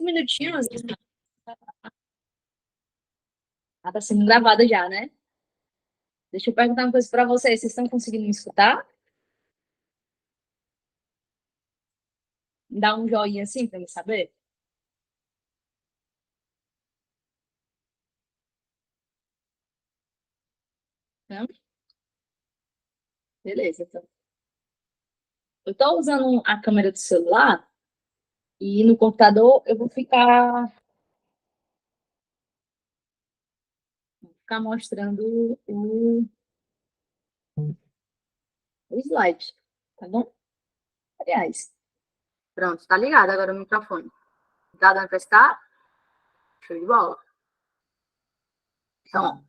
minutinhos. Ah, tá sendo gravada já, né? Deixa eu perguntar uma coisa para vocês. Vocês estão conseguindo me escutar? Dá um joinha assim para me saber? Não? Beleza, então. Eu estou usando a câmera do celular e no computador eu vou ficar mostrando o slide, tá bom? Aliás, pronto, tá ligado agora o microfone. Tá dando para estar? Show de bola. Então, ó,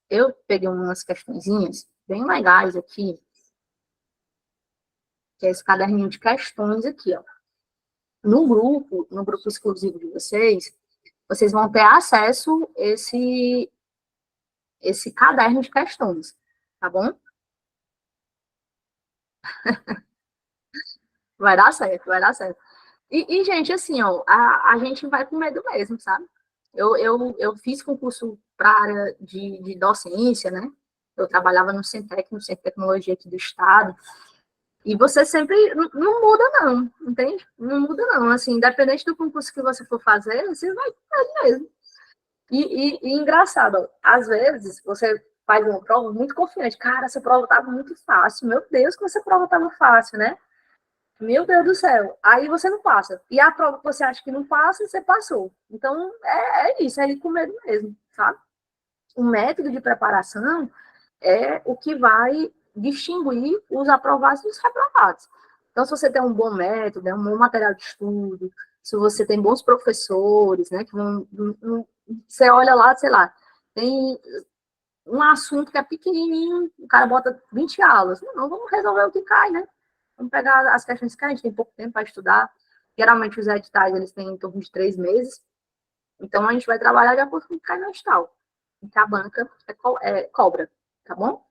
eu peguei umas questõezinhas bem legais aqui, que é esse caderninho de questões aqui, ó. No grupo exclusivo de vocês vão ter acesso a esse caderno de questões, tá bom? Vai dar certo, vai dar certo. Gente, assim, ó, a gente vai com medo mesmo, sabe? Eu fiz concurso para a área de docência, né? Eu trabalhava no Centec, no Centro de Tecnologia aqui do Estado, e você sempre não muda, não, entende? Não muda, não. Assim, independente do concurso que você for fazer, você vai fazer mesmo. E engraçado, às vezes você faz uma prova muito confiante. Cara, essa prova estava muito fácil. Meu Deus, como essa prova estava fácil, né? Meu Deus do céu. Aí você não passa. E a prova que você acha que não passa, você passou. Então, é isso, é ir com medo mesmo, sabe? O método de preparação é o que vai distinguir os aprovados dos reprovados. Então, se você tem um bom método, um bom material de estudo, se você tem bons professores, né, que você olha lá, sei lá, tem um assunto que é pequenininho, o cara bota 20 aulas. Não, vamos resolver o que cai, né? Vamos pegar as questões que a gente tem pouco tempo para estudar. Geralmente os editais, eles têm em torno de 3 meses. Então, a gente vai trabalhar de acordo com o que cai no edital. Que a banca cobra, tá bom?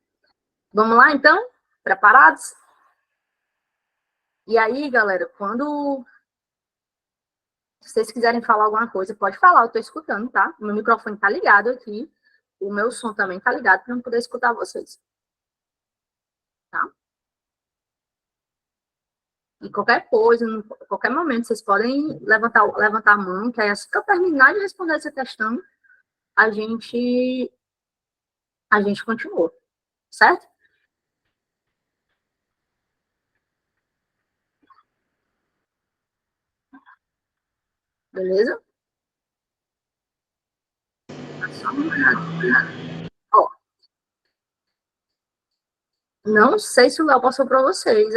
Vamos lá, então? Preparados? E aí, galera, quando vocês quiserem falar alguma coisa, pode falar, eu estou escutando, tá? O meu microfone está ligado aqui, o meu som também está ligado para eu poder escutar vocês. Tá? E qualquer coisa, em qualquer momento, vocês podem levantar a mão, que aí assim que eu terminar de responder essa questão, a gente continua, certo? Beleza? Só uma olhada. Ó, não sei se o Léo passou para vocês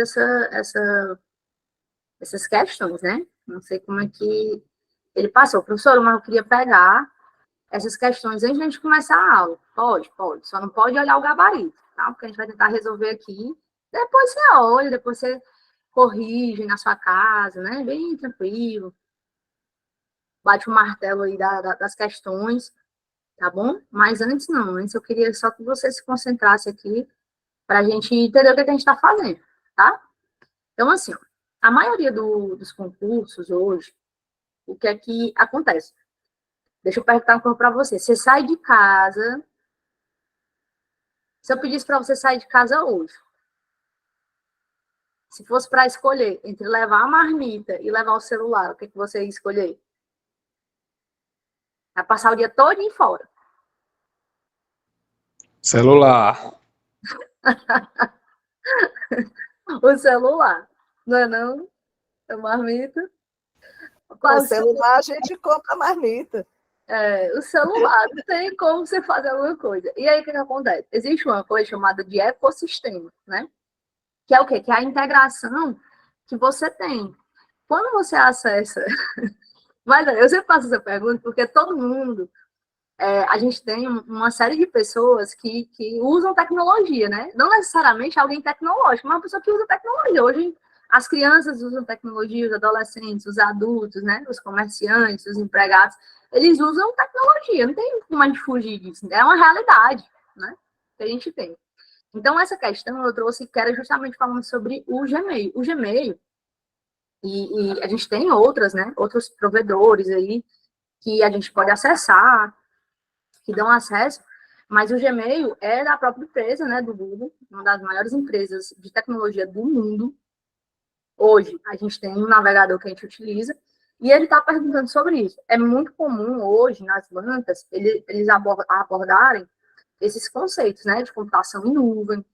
essas questões, né? Não sei como é que ele passou. Professor, mas eu queria pegar essas questões antes de a gente começar a aula. Pode. Só não pode olhar o gabarito, tá? Porque a gente vai tentar resolver aqui. Depois você olha, depois você corrige na sua casa, né? Bem tranquilo. Bate o martelo aí das questões, tá bom? Mas antes não. Antes eu queria só que você se concentrasse aqui para a gente entender o que a gente está fazendo, tá? Então, assim, ó, a maioria dos concursos hoje, o que é que acontece? Deixa eu perguntar uma coisa para você. Você sai de casa. Se eu pedisse para você sair de casa hoje, se fosse para escolher entre levar a marmita e levar o celular, o que, que você ia escolher? Vai passar o dia todo em fora. Celular. O celular. Não é não? A marmita. Com o celular a gente compra a marmita. O celular, não tem como você fazer alguma coisa. E aí, o que acontece? Existe uma coisa chamada de ecossistema, né? Que é o quê? Que é a integração que você tem. Quando você acessa... Mas eu sempre faço essa pergunta porque todo mundo... a gente tem uma série de pessoas que usam tecnologia, né? Não necessariamente alguém tecnológico, mas uma pessoa que usa tecnologia. Hoje, as crianças usam tecnologia, os adolescentes, os adultos, né? Os comerciantes, os empregados, eles usam tecnologia. Não tem como a gente fugir disso. É uma realidade, né? Que a gente tem. Então, essa questão eu trouxe que era justamente falando sobre o Gmail. O Gmail, E a gente tem outras, né? Outros provedores aí que a gente pode acessar, que dão acesso, mas o Gmail é da própria empresa, né, do Google, uma das maiores empresas de tecnologia do mundo. Hoje, a gente tem um navegador que a gente utiliza, e ele está perguntando sobre isso. É muito comum hoje, nas bancas, eles abordarem esses conceitos, né, de computação em nuvem,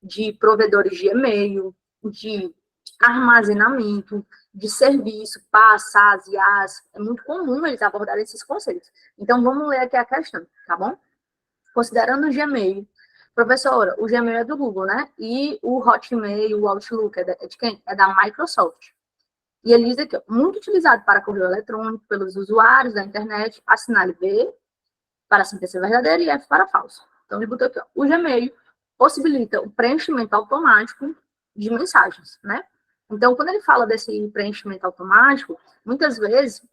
de provedores de e-mail, de armazenamento, de serviço, PaaS, SaaS, IaaS. É muito comum eles abordarem esses conceitos. Então, vamos ler aqui a questão, tá bom? Considerando o Gmail, professora, o Gmail é do Google, né? E o Hotmail, o Outlook é de quem? É da Microsoft. E ele diz aqui, ó, muito utilizado para correio eletrônico pelos usuários da internet, assinale B para síntese verdadeira e F para falso. Então, ele botou aqui, ó, o Gmail possibilita o preenchimento automático de mensagens, né? Então, quando ele fala desse preenchimento automático, muitas vezes,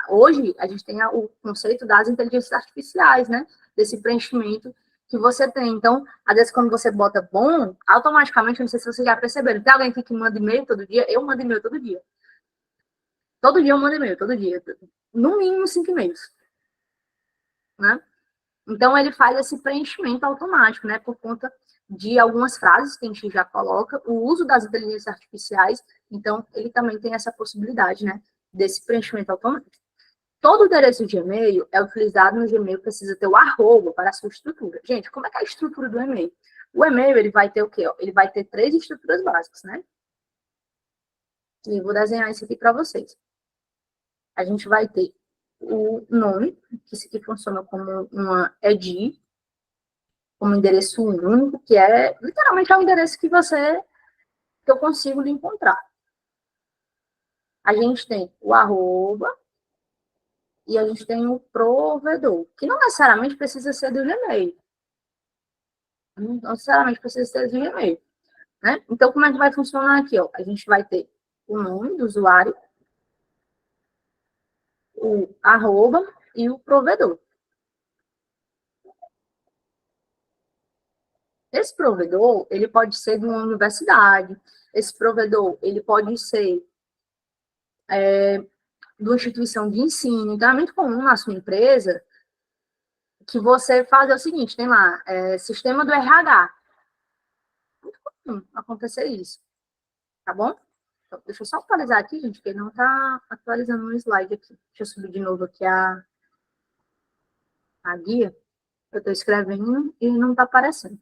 hoje, a gente tem o conceito das inteligências artificiais, né? Desse preenchimento que você tem. Então, às vezes, quando você bota bom, automaticamente, não sei se vocês já perceberam, tem alguém aqui que manda e-mail todo dia? Eu mando e-mail todo dia. Todo dia eu mando e-mail, todo dia. No mínimo 5 e-mails, né? Então, ele faz esse preenchimento automático, né? Por conta de algumas frases que a gente já coloca, o uso das inteligências artificiais, então, ele também tem essa possibilidade, né? Desse preenchimento automático. Todo endereço de e-mail é utilizado no Gmail, precisa ter o arroba para a sua estrutura. Gente, como é que é a estrutura do e-mail? O e-mail, ele vai ter o quê? Ele vai ter 3 estruturas básicas, né? E eu vou desenhar isso aqui para vocês. A gente vai ter o nome, que isso aqui funciona como uma ED, como endereço único, que é literalmente é o endereço que eu consigo lhe encontrar. A gente tem o arroba e a gente tem o provedor, que não necessariamente precisa ser do Gmail. Não necessariamente precisa ser do Gmail. Né? Então, como é que vai funcionar aqui? Ó? A gente vai ter o nome do usuário, o arroba e o provedor. Esse provedor, ele pode ser de uma universidade, esse provedor, ele pode ser de uma instituição de ensino. Então, é muito comum na sua empresa que você faz o seguinte, tem lá, sistema do RH. Acontecer isso, tá bom? Então, deixa eu só atualizar aqui, gente, porque não tá atualizando no slide aqui. Deixa eu subir de novo aqui a guia. Eu estou escrevendo e não está aparecendo.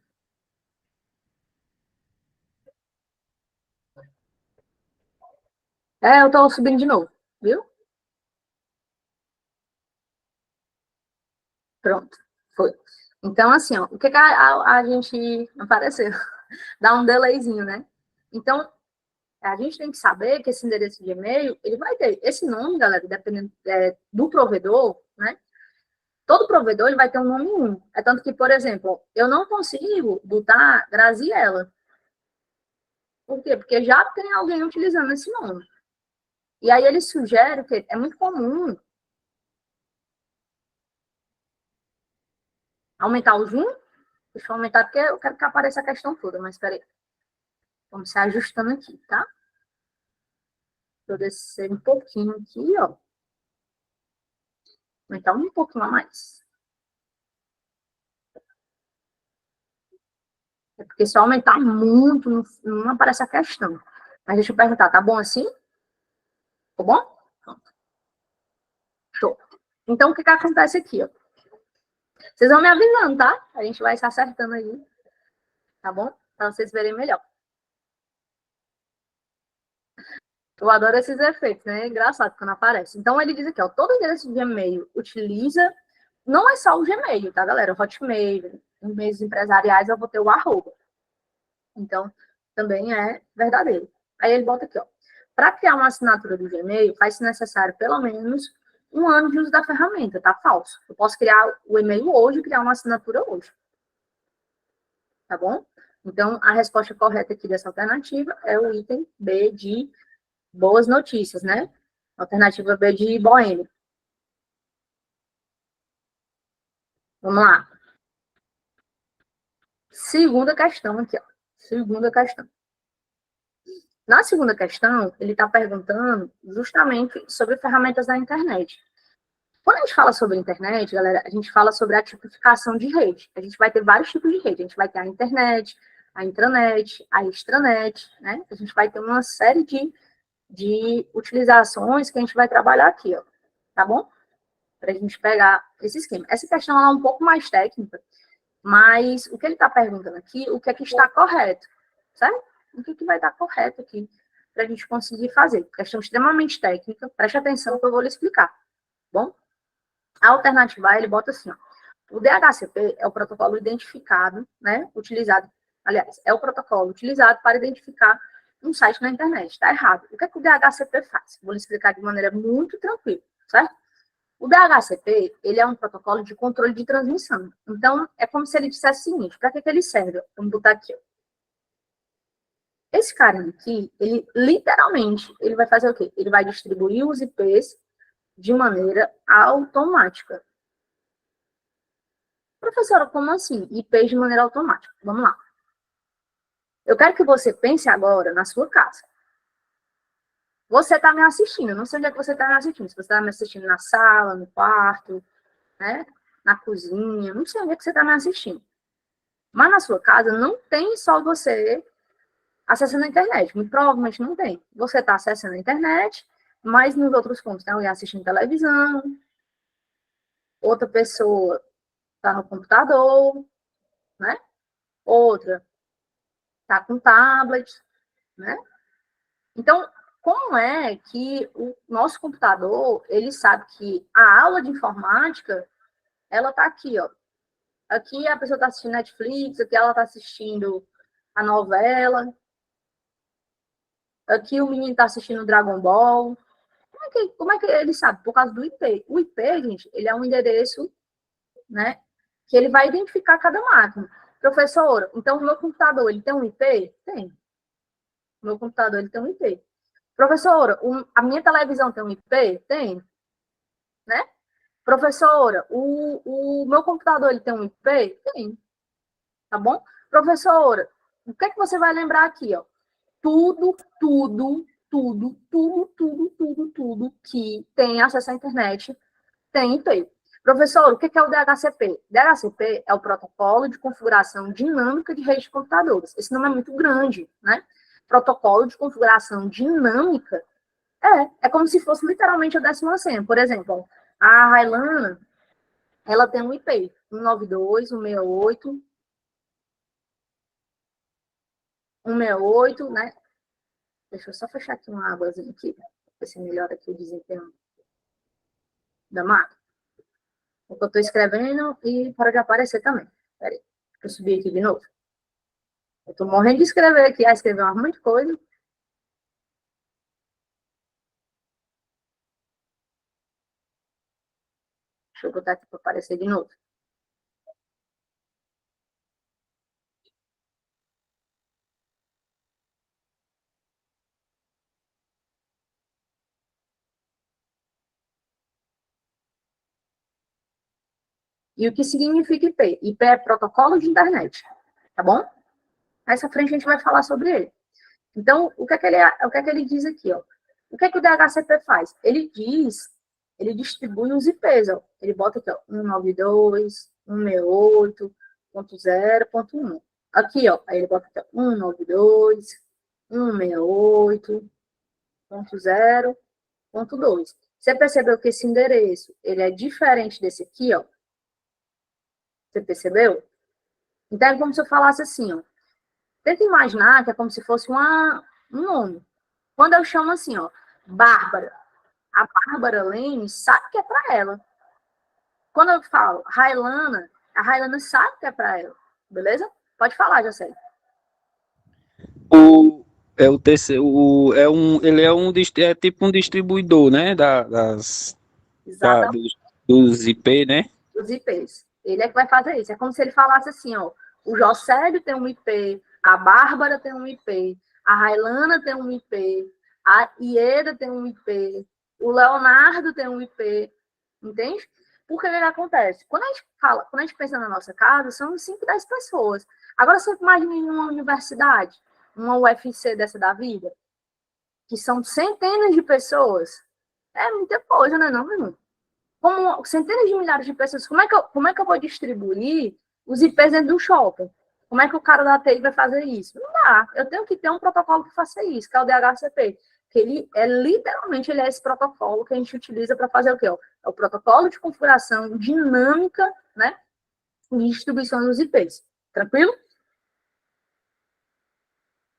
Eu estou subindo de novo, viu? Pronto, foi. Então, assim, ó, o que, que a gente apareceu? Dá um delayzinho, né? Então, a gente tem que saber que esse endereço de e-mail, ele vai ter esse nome, galera, dependendo do provedor, né? Todo provedor ele vai ter um nome único. É tanto que, por exemplo, eu não consigo botar Graziella. Por quê? Porque já tem alguém utilizando esse nome. E aí ele sugere que é muito comum aumentar o zoom. Deixa eu aumentar porque eu quero que apareça a questão toda, mas espera aí. Vamos se ajustando aqui, tá? Deixa eu descer um pouquinho aqui, ó. Aumentar um pouquinho a mais. É porque se eu aumentar muito, não aparece a questão. Mas deixa eu perguntar, tá bom assim? Tá bom? Show. Então, o que que acontece aqui, ó? Vocês vão me avisando, tá? A gente vai se acertando aí, tá bom? Para vocês verem melhor. Eu adoro esses efeitos, né? É engraçado quando aparece. Então, ele diz aqui, ó, todo endereço de e-mail utiliza, não é só o Gmail, tá, galera? O Hotmail, em meios empresariais, eu vou ter o arroba. Então, também é verdadeiro. Aí ele bota aqui, ó. Para criar uma assinatura do Gmail, faz-se necessário pelo menos 1 ano de uso da ferramenta, tá? Falso. Eu posso criar o e-mail hoje e criar uma assinatura hoje. Tá bom? Então, a resposta correta aqui dessa alternativa é o item B de boas notícias, né? Alternativa B de boêmio. Vamos lá. Segunda questão aqui, ó. Segunda questão. Na segunda questão, ele está perguntando justamente sobre ferramentas da internet. Quando a gente fala sobre internet, galera, a gente fala sobre a tipificação de rede. A gente vai ter vários tipos de rede. A gente vai ter a internet, a intranet, a extranet, né? A gente vai ter uma série de utilizações que a gente vai trabalhar aqui, ó. Tá bom? Para a gente pegar esse esquema. Essa questão é um pouco mais técnica, mas o que ele está perguntando aqui, o que é que está correto, certo? O que vai estar correto aqui para a gente conseguir fazer? Questão extremamente técnica, preste atenção que eu vou lhe explicar, bom? A alternativa A, ele bota assim, ó, o DHCP é o protocolo identificado, né, utilizado, aliás, é o protocolo utilizado para identificar um site na internet, está errado. O que é que o DHCP faz? Vou lhe explicar de maneira muito tranquila, certo? O DHCP, ele é um protocolo de controle de transmissão. Então, é como se ele dissesse o seguinte, para que ele serve? Vamos botar aqui, ó. Esse cara aqui, ele literalmente, ele vai fazer o quê? Ele vai distribuir os IPs de maneira automática. Professora, como assim? IPs de maneira automática. Vamos lá. Eu quero que você pense agora na sua casa. Você está me assistindo, eu não sei onde é que você está me assistindo. Se você está me assistindo na sala, no quarto, né? Na cozinha, não sei onde é que você está me assistindo. Mas na sua casa não tem só você acessando a internet. Muito provavelmente não tem. Você está acessando a internet, mas nos outros pontos tem alguém assistindo televisão, outra pessoa está no computador, né? Outra está com tablet, né? Então, como é que o nosso computador, ele sabe que a aula de informática, ela está aqui, ó. Aqui a pessoa está assistindo Netflix, aqui ela está assistindo a novela, aqui o menino está assistindo Dragon Ball. Como é que ele sabe? Por causa do IP. O IP, gente, ele é um endereço, né, que ele vai identificar cada máquina. Professor, então o meu computador, ele tem um IP? Tem. O meu computador, ele tem um IP. Professora, a minha televisão tem um IP? Tem, né? Professora, o meu computador, ele tem um IP? Tem, tá bom? Professora, o que é que você vai lembrar aqui, ó? Tudo que tem acesso à internet tem IP. Professor, o que é o DHCP? DHCP é o Protocolo de Configuração Dinâmica de Rede de Computadores. Esse nome é muito grande, né? Protocolo de Configuração Dinâmica é como se fosse literalmente a 10ª senha. Por exemplo, a Railana, ela tem um IP, 192, 168, 168, né? Deixa eu só fechar aqui uma águazinha aqui, para ver se melhora aqui o desempenho da máquina. O que eu estou escrevendo e para de aparecer também. Espera aí, deixa eu subir aqui de novo. Eu estou morrendo de escrever aqui, escrever uma monte de coisa. Deixa eu botar aqui para aparecer de novo. E o que significa IP? IP é protocolo de internet, tá bom? Mais à frente a gente vai falar sobre ele. Então, o que é que ele diz aqui, ó? O que é que o DHCP faz? Ele distribui os IPs, ó. Ele bota aqui, ó, 192, 168.0.1. Aqui, ó, aí ele bota aqui, ó, 192, 168.0.2. Você percebeu que esse endereço, ele é diferente desse aqui, ó? Você percebeu? Então, é como se eu falasse assim, ó. Tenta imaginar que é como se fosse um nome. Quando eu chamo assim, ó, Bárbara, a Bárbara Lane sabe que é para ela. Quando eu falo Railana, a Railana sabe que é para ela. Beleza? Pode falar, Jacé. O terceiro, ele é tipo um distribuidor, né, Exatamente. dos IP, né? Os IPs. Ele é que vai fazer isso. É como se ele falasse assim, ó, o Jocélio tem um IP, a Bárbara tem um IP, a Railana tem um IP, a Ieda tem um IP, o Leonardo tem um IP, entende? Porque o que acontece? Quando a gente pensa na nossa casa, são 5, 10 pessoas. Agora você imagina em uma universidade, uma UFC dessa da vida, que são centenas de pessoas, é muita coisa, né, não, meu irmão? Como centenas de milhares de pessoas, como é que eu vou distribuir os IPs dentro do shopping? Como é que o cara da TI vai fazer isso? Não dá. Eu tenho que ter um protocolo que faça isso, que é o DHCP. Que ele é literalmente ele é esse protocolo que a gente utiliza para fazer o quê? É o protocolo de configuração dinâmica, né? De distribuição dos IPs. Tranquilo?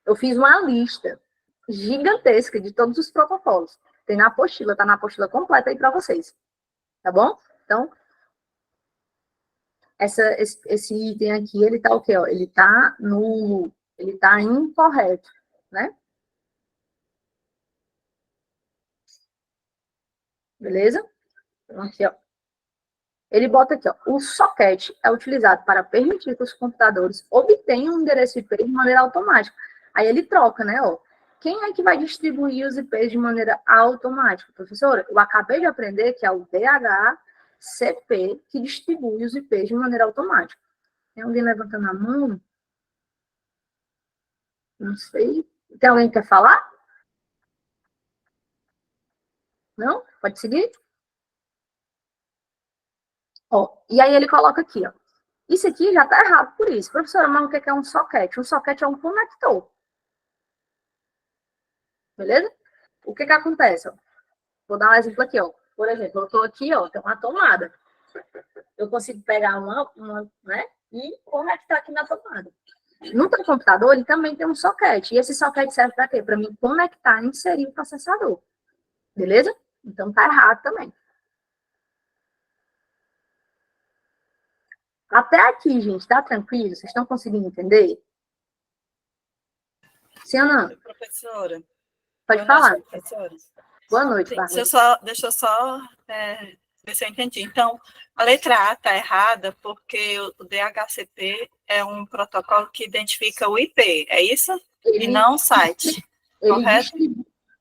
Eu fiz uma lista gigantesca de todos os protocolos. Tem na apostila, tá na apostila completa aí para vocês. Tá bom? Então, esse item aqui, ele tá o quê? Ó? Ele tá incorreto, né? Beleza? Então, aqui, ó. Ele bota aqui, ó. O socket é utilizado para permitir que os computadores obtenham um endereço IP de maneira automática. Aí ele troca, né? Ó. Quem é que vai distribuir os IPs de maneira automática? Professora, eu acabei de aprender que é o DHCP que distribui os IPs de maneira automática. Tem alguém levantando a mão? Não sei. Tem alguém que quer falar? Não? Pode seguir? Ó, e aí ele coloca aqui, ó. Isso aqui já está errado por isso. Professora, mas o que é um socket? Um socket é um conector. Beleza? O que acontece? Ó? Vou dar um exemplo aqui, ó. Por exemplo, eu estou aqui, ó, tem uma tomada. Eu consigo pegar uma, né, e conectar aqui na tomada. No teu computador, ele também tem um socket. E esse socket serve para quê? Para mim conectar e inserir o processador. Beleza? Então tá errado também. Até aqui, gente, tá tranquilo? Vocês estão conseguindo entender? Sim ou não? Professora. Pode falar. Noite, professora. Boa noite, Sim, Bárbara. deixa eu só ver se eu entendi. Então, a letra A está errada porque o DHCP é um protocolo que identifica o IP, é isso? E não o site, correto?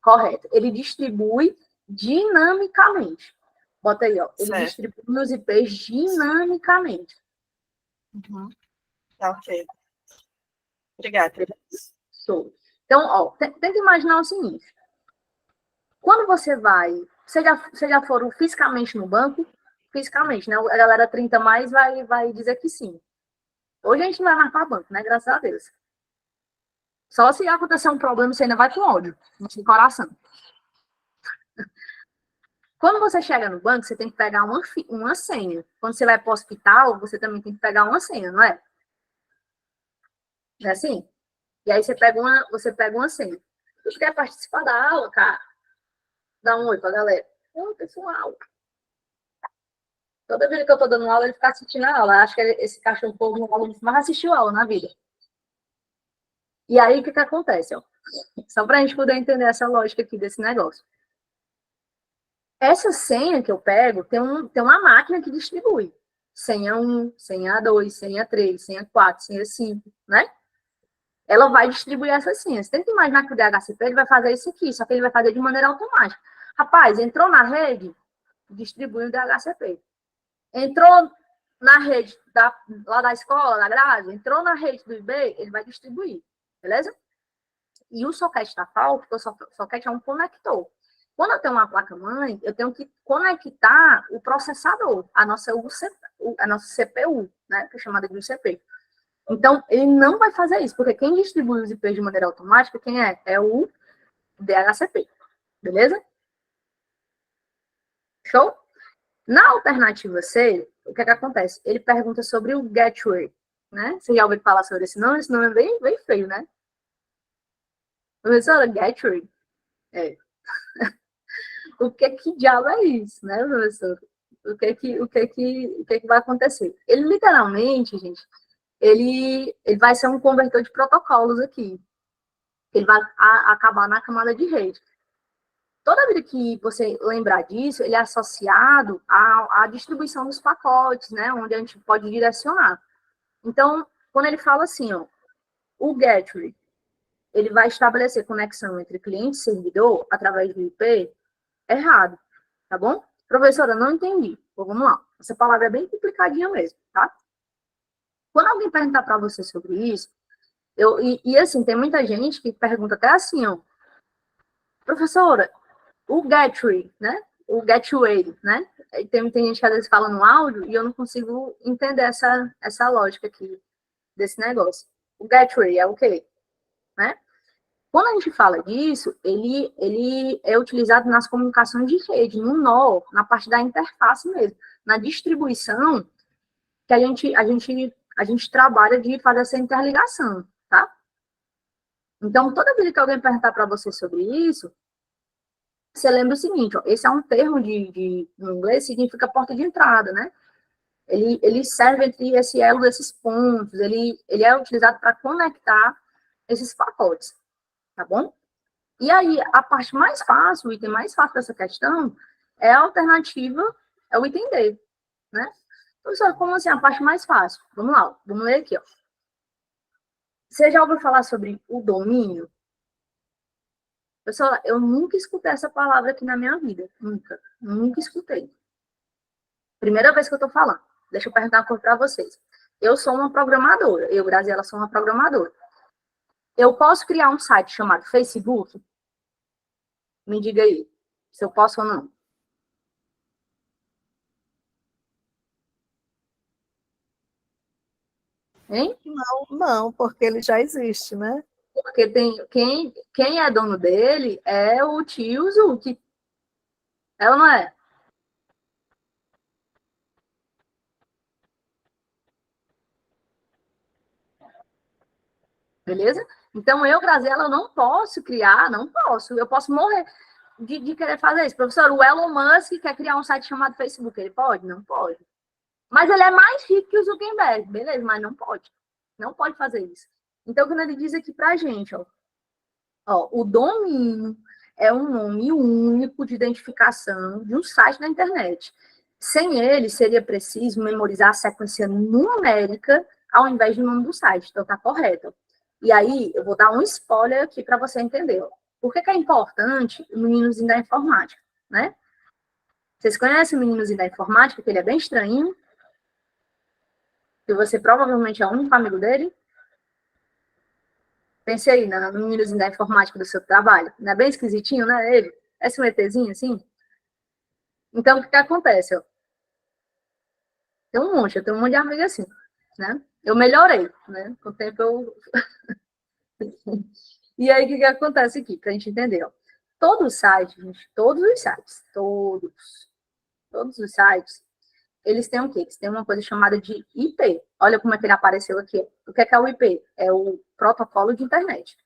Correto. Ele distribui dinamicamente. Bota aí, ó. Ele Certo. distribui os IPs dinamicamente. Uhum. Tá, ok. Obrigada. Show. Então, ó, tenta imaginar o seguinte. Quando você vai... Vocês já foram fisicamente no banco? Fisicamente, né? A galera 30 mais vai dizer que sim. Hoje a gente não vai mais para banco, né? Graças a Deus. Só se acontecer um problema, você ainda vai com ódio no seu coração. Quando você chega no banco, você tem que pegar uma senha. Quando você vai para o hospital, você também tem que pegar uma senha, não é? Não é assim? E aí você pega uma senha. Você quer participar da aula, cara? Dá um oi pra galera. Oi, pessoal. Toda vez que eu tô dando aula, ele fica assistindo a aula. Acho que esse cachorro povo mais assistiu a aula na vida. E aí, o que acontece? Ó? Só pra gente poder entender essa lógica aqui desse negócio. Essa senha que eu pego, tem uma máquina que distribui. Senha 1, senha 2, senha 3, senha 4, senha 5, né? Ela vai distribuir essas senhas. Tem que imaginar que o DHCP ele vai fazer isso aqui, só que ele vai fazer de maneira automática. Rapaz, entrou na rede, distribui o DHCP. Entrou na rede lá da escola, da grade, entrou na rede do IB, ele vai distribuir. Beleza? E o socket da FAO, porque o socket é um conector. Quando eu tenho uma placa-mãe, eu tenho que conectar o processador, a nossa CPU, né, que é chamada de UCP. Então, ele não vai fazer isso, porque quem distribui os IPs de maneira automática, quem é? É o DHCP. Beleza? Show? Na alternativa C, o que acontece? Ele pergunta sobre o gateway, né? Você já ouviu falar sobre esse nome? Esse nome é bem feio, né? Professora, gateway? É. O que diabo é isso, né, professor? O que vai acontecer? Ele literalmente, gente, ele vai ser um convertor de protocolos aqui. Ele vai acabar na camada de rede. Toda vez que você lembrar disso, ele é associado à distribuição dos pacotes, né, onde a gente pode direcionar. Então, quando ele fala assim, ó, o gateway, ele vai estabelecer conexão entre cliente e servidor através do IP, errado, tá bom? Professora, não entendi. Então, vamos lá. Essa palavra é bem complicadinha mesmo, tá? Quando alguém perguntar para você sobre isso, assim, tem muita gente que pergunta até assim, ó, Professora, o Gateway, né? O Gateway, né? Tem gente que às vezes fala no áudio e eu não consigo entender essa lógica aqui desse negócio. O Gateway é o quê? Né? Quando a gente fala disso, ele é utilizado nas comunicações de rede, no nó, na parte da interface mesmo, na distribuição que a gente trabalha de fazer essa interligação, tá? Então, toda vez que alguém perguntar para você sobre isso, você lembra o seguinte, ó, esse é um termo em inglês, significa porta de entrada, né? Ele serve entre esse elo desses pontos, ele é utilizado para conectar esses pacotes, tá bom? E aí, a parte mais fácil, o item mais fácil dessa questão é a alternativa, é o item D, né? Professor, como assim a parte mais fácil? Vamos lá, vamos ler aqui, ó. Você já ouviu falar sobre o domínio? Pessoal, eu nunca escutei essa palavra aqui na minha vida. Nunca escutei. Primeira vez que eu tô falando. Deixa eu perguntar uma coisa para vocês. Eu sou uma programadora. Eu, Graziela, sou uma programadora. Eu posso criar um site chamado Facebook? Me diga aí, se eu posso ou não. Hein? Não, porque ele já existe, né? Porque quem é dono dele é o tio Zuki. É ou não é? Beleza? Então, eu, Graziela, eu não posso criar, não posso. Eu posso morrer de querer fazer isso. Professor, o Elon Musk quer criar um site chamado Facebook. Ele pode? Não pode. Mas ele é mais rico que o Zuckerberg. Beleza, mas não pode. Não pode fazer isso. Então, quando ele diz aqui pra gente, ó, o domínio é um nome único de identificação de um site na internet. Sem ele, seria preciso memorizar a sequência numérica ao invés do nome do site. Então, tá correto. E aí, eu vou dar um spoiler aqui para você entender. Por que é importante o meninozinho da informática, né? Vocês conhecem o meninozinho da informática, que ele é bem estranho, que você provavelmente é o único amigo dele? Pense aí no meninozinho da informática do seu trabalho. Não é bem esquisitinho, né? Ele é um ETzinho, assim. Então, o que acontece? Ó? Eu tenho um monte de amigo assim, né? Eu melhorei, né? Com o tempo eu... E aí, o que acontece aqui, pra gente entender, ó. Todo site, gente, todos os sites, eles têm o quê? Eles têm uma coisa chamada de IP. Olha como é que ele apareceu aqui. O que é o IP? É o protocolo de internet.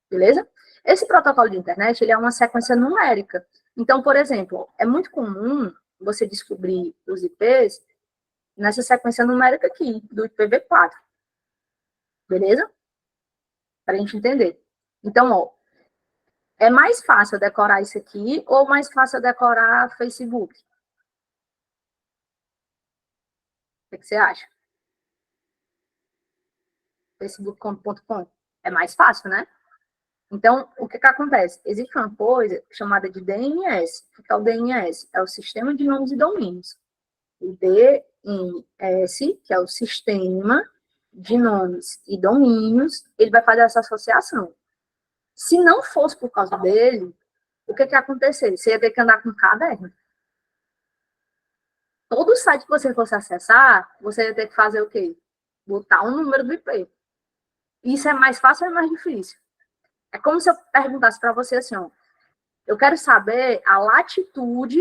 Beleza? Esse protocolo de internet, ele é uma sequência numérica. Então, por exemplo, é muito comum você descobrir os IPs nessa sequência numérica aqui, do IPv4. Beleza? Para a gente entender. Então, ó, é mais fácil decorar isso aqui ou mais fácil decorar Facebook? O que você acha? Facebook.com. É mais fácil, né? Então, o que acontece? Existe uma coisa chamada de DNS. O que é o DNS? É o Sistema de Nomes e Domínios. O DNS, que é o Sistema de Nomes e Domínios, ele vai fazer essa associação. Se não fosse por causa dele, o que ia acontecer? Você ia ter que andar com um caderno. Todo site que você fosse acessar, você ia ter que fazer o quê? Botar um número do IP. Isso é mais fácil ou é mais difícil? É como se eu perguntasse para você assim, ó, eu quero saber a latitude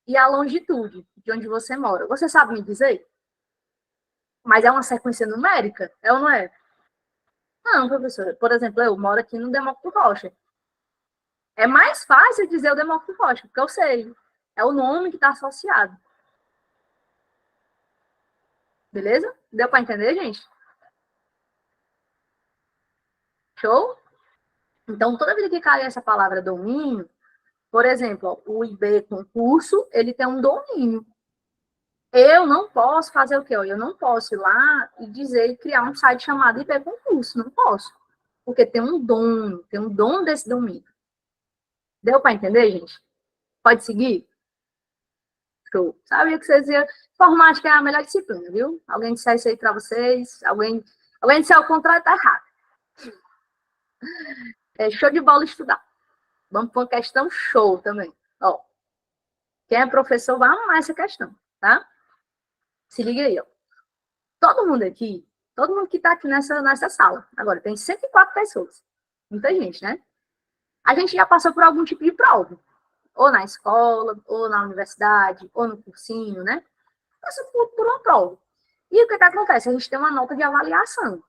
e a longitude de onde você mora. Você sabe me dizer? Mas é uma sequência numérica? É ou não é? Não, professora. Por exemplo, eu moro aqui no Demócrito Rocha. É mais fácil dizer o Demócrito Rocha, porque eu sei. É o nome que está associado. Beleza? Deu para entender, gente? Show? Então, toda vez que cai essa palavra domínio, por exemplo, o IB concurso, ele tem um domínio. Eu não posso fazer o quê? Eu não posso ir lá e dizer e criar um site chamado IB concurso. Não posso. Porque tem um dono desse domínio. Deu para entender, gente? Pode seguir? Show. Sabia que vocês iam... Informática é a melhor disciplina, viu? Alguém disser isso aí para vocês, alguém disser o contrário, tá errado. É show de bola estudar. Vamos para uma questão show também. Ó, quem é professor vai amar essa questão, tá? Se liga aí, ó. Todo mundo que está aqui nessa sala, agora tem 104 pessoas. Muita gente, né? A gente já passou por algum tipo de prova. Ou na escola, ou na universidade, ou no cursinho, né? Passou por uma prova. E o que acontece? A gente tem uma nota de avaliação.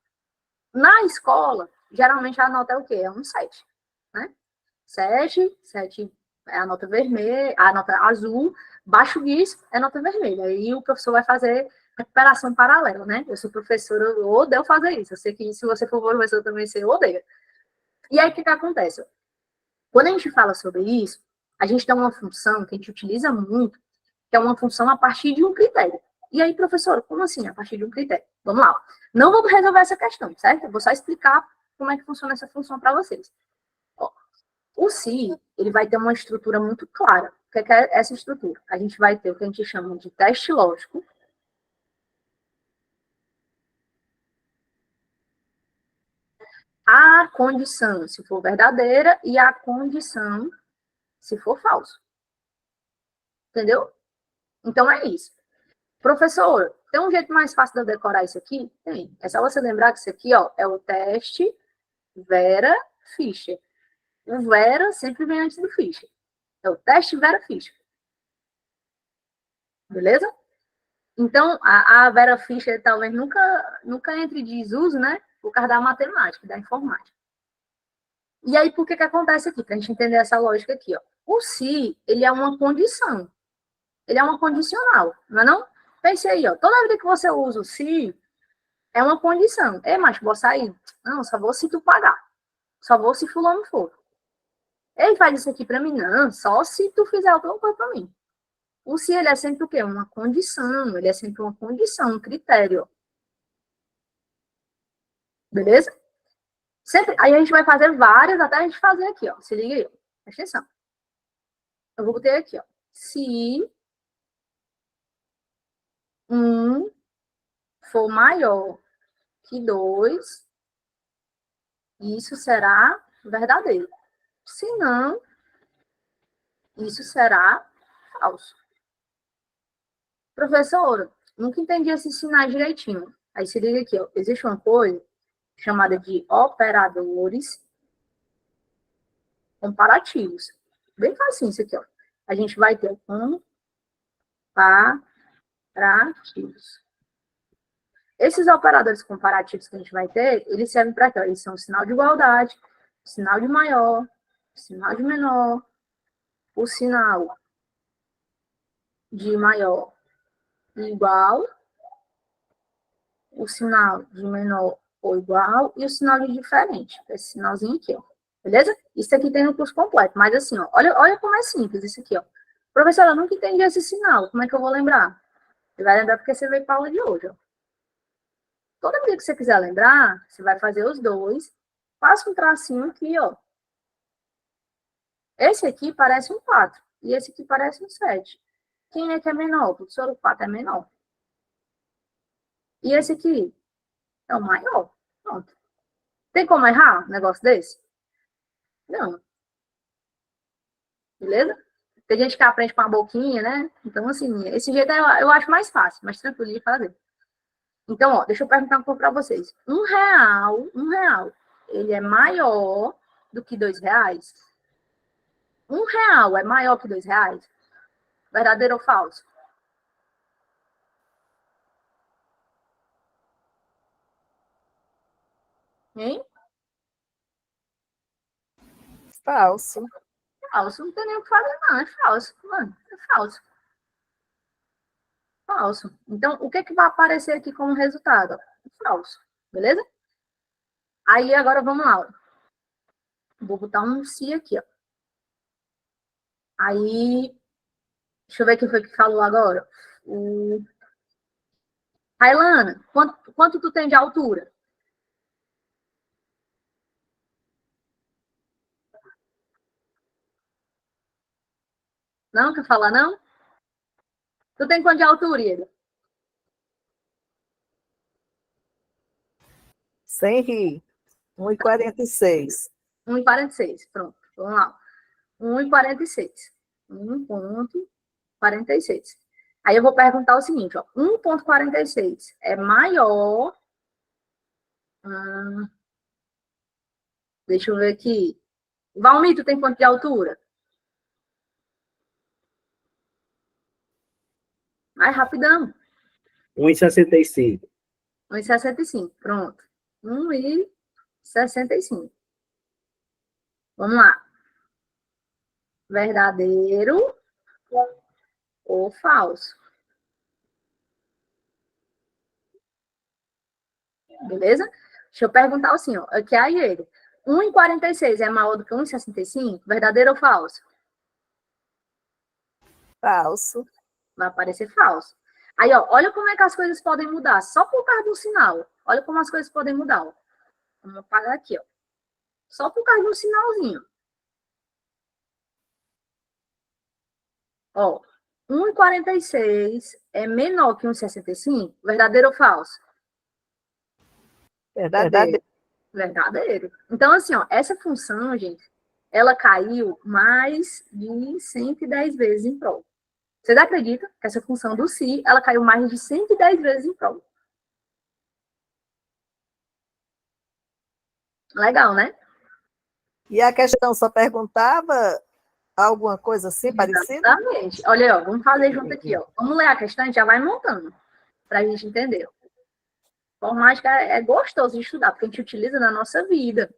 Na escola, geralmente a nota é o quê? É um 7, né? 7 é a nota vermelha, a nota azul, baixo disso é nota vermelha. Aí o professor vai fazer recuperação paralela, né? Eu sou professora, eu odeio fazer isso. Eu sei que se você for professor também, você odeia. E aí o que acontece? Quando a gente fala sobre isso, a gente tem uma função que a gente utiliza muito, que é uma função a partir de um critério. E aí, professor, como assim a partir de um critério? Vamos lá. Não vou resolver essa questão, certo? Eu vou só explicar como é que funciona essa função para vocês. Ó, o SI, ele vai ter uma estrutura muito clara. O que é essa estrutura? A gente vai ter o que a gente chama de teste lógico. A condição, se for verdadeira, e a condição, se for falso. Entendeu? Então, é isso. Professor, tem um jeito mais fácil de eu decorar isso aqui? Tem. É só você lembrar que isso aqui, ó, é o teste Vera Fischer. O Vera sempre vem antes do Fischer. É o teste Vera Fischer. Beleza? Então, a Vera Fischer talvez nunca entre em desuso, né? Por causa da matemática, da informática. E aí, por que acontece aqui? Para a gente entender essa lógica aqui, ó. O se, ele é uma condição. Ele é uma condicional, não é não? Pense aí, ó. Toda vida que você usa o se, é uma condição. Ei, macho, vou sair. Não, só vou se tu pagar. Só vou se fulano for. Ei, faz isso aqui para mim. Não, só se tu fizer alguma coisa para mim. O se, ele é sempre o quê? Uma condição. Ele é sempre uma condição, um critério. Beleza? Sempre, aí a gente vai fazer várias até a gente fazer aqui, ó. Se liga aí, ó. Presta atenção. Eu vou botar aqui, ó. Se um for maior que 2, isso será verdadeiro. Se não, isso será falso. Professora, nunca entendi esses sinais direitinho. Aí se liga aqui, ó. Existe uma coisa chamada de operadores comparativos. Bem fácil isso aqui, ó. A gente vai ter comparativos. Esses operadores comparativos que a gente vai ter, eles servem para quê? Eles são o sinal de igualdade, o sinal de maior, o sinal de menor, o sinal de maior e igual, o sinal de menor ou igual e o sinal de diferente. Esse sinalzinho aqui, ó. Beleza? Isso aqui tem no curso completo. Mas assim, ó, olha como é simples isso aqui, ó. Professora, eu nunca entendi esse sinal. Como é que eu vou lembrar? Você vai lembrar porque você veio para a aula de hoje, ó. Toda vez que você quiser lembrar, você vai fazer os dois. Passa um tracinho aqui, ó. Esse aqui parece um 4 e esse aqui parece um 7. Quem é que é menor? Professor, o 4 é menor. E esse aqui é o maior. Pronto. Tem como errar um negócio desse? Não. Beleza? Tem gente que aprende com a boquinha, né? Então, assim, esse jeito eu acho mais fácil, mais tranquilo de fazer. Então, ó, deixa eu perguntar um pouco para vocês. R$ 1, ele é maior do que R$ 2? R$ 1 é maior que R$ 2? Verdadeiro ou falso? Hein? Falso. Falso, não tem nem o que fazer, não. É falso. Mano, é falso. Falso. Então, o que vai aparecer aqui como resultado? Falso. Beleza? Aí, agora vamos lá. Vou botar um se aqui, ó. Aí, deixa eu ver quem foi que falou agora. O... Railana, quanto tu tem de altura? Não? Quer falar, não? Tu tem quanto de altura, Ieda? Sem rir. 1,46. 1,46. Pronto, vamos lá. 1,46. 1,46. Aí eu vou perguntar o seguinte, ó. 1,46 é maior... deixa eu ver aqui. Valmir, tu tem quanto de altura? Mais rapidão. 1,65. 1,65. Pronto. 1,65. Vamos lá. Verdadeiro ou falso? Beleza? Deixa eu perguntar assim, ó. Aqui é ele. 1,46 é maior do que 1,65? Verdadeiro ou falso? Falso. Vai aparecer falso. Aí, ó, olha como é que as coisas podem mudar. Só por causa do sinal. Olha como as coisas podem mudar. Ó. Vamos apagar aqui, ó. Só por causa do sinalzinho. Ó, 1,46 é menor que 1,65? Verdadeiro ou falso? Verdadeiro. Verdadeiro. Então, assim, ó, essa função, gente, ela caiu mais de 110 vezes em prova. Vocês acreditam que essa função do se, ela caiu mais de 110 vezes em prova? Legal, né? E a questão só perguntava alguma coisa assim parecida? Exatamente. Olha aí, ó, vamos fazer junto aqui, ó. Vamos ler a questão, a gente já vai montando, para a gente entender. Informática é gostoso de estudar, porque a gente utiliza na nossa vida,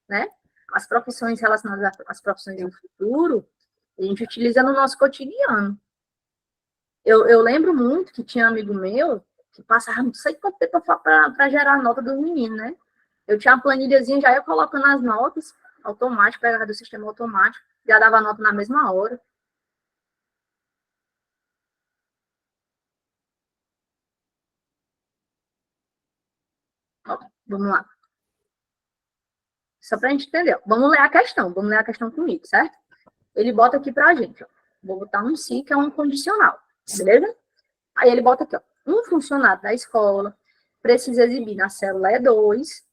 né? As profissões relacionadas às profissões do futuro, a gente utiliza no nosso cotidiano. Eu lembro muito que tinha um amigo meu que passava não sei quanto tempo para gerar a nota dos meninos, né? Eu tinha uma planilhazinha, já ia colocando as notas, automático, pegava do sistema automático, já dava a nota na mesma hora. Ó, vamos lá. Só para a gente entender. Vamos ler a questão comigo, certo? Ele bota aqui para a gente, ó. Vou botar um se, que é um condicional, beleza? Aí ele bota aqui, ó. Um funcionário da escola precisa exibir na célula E2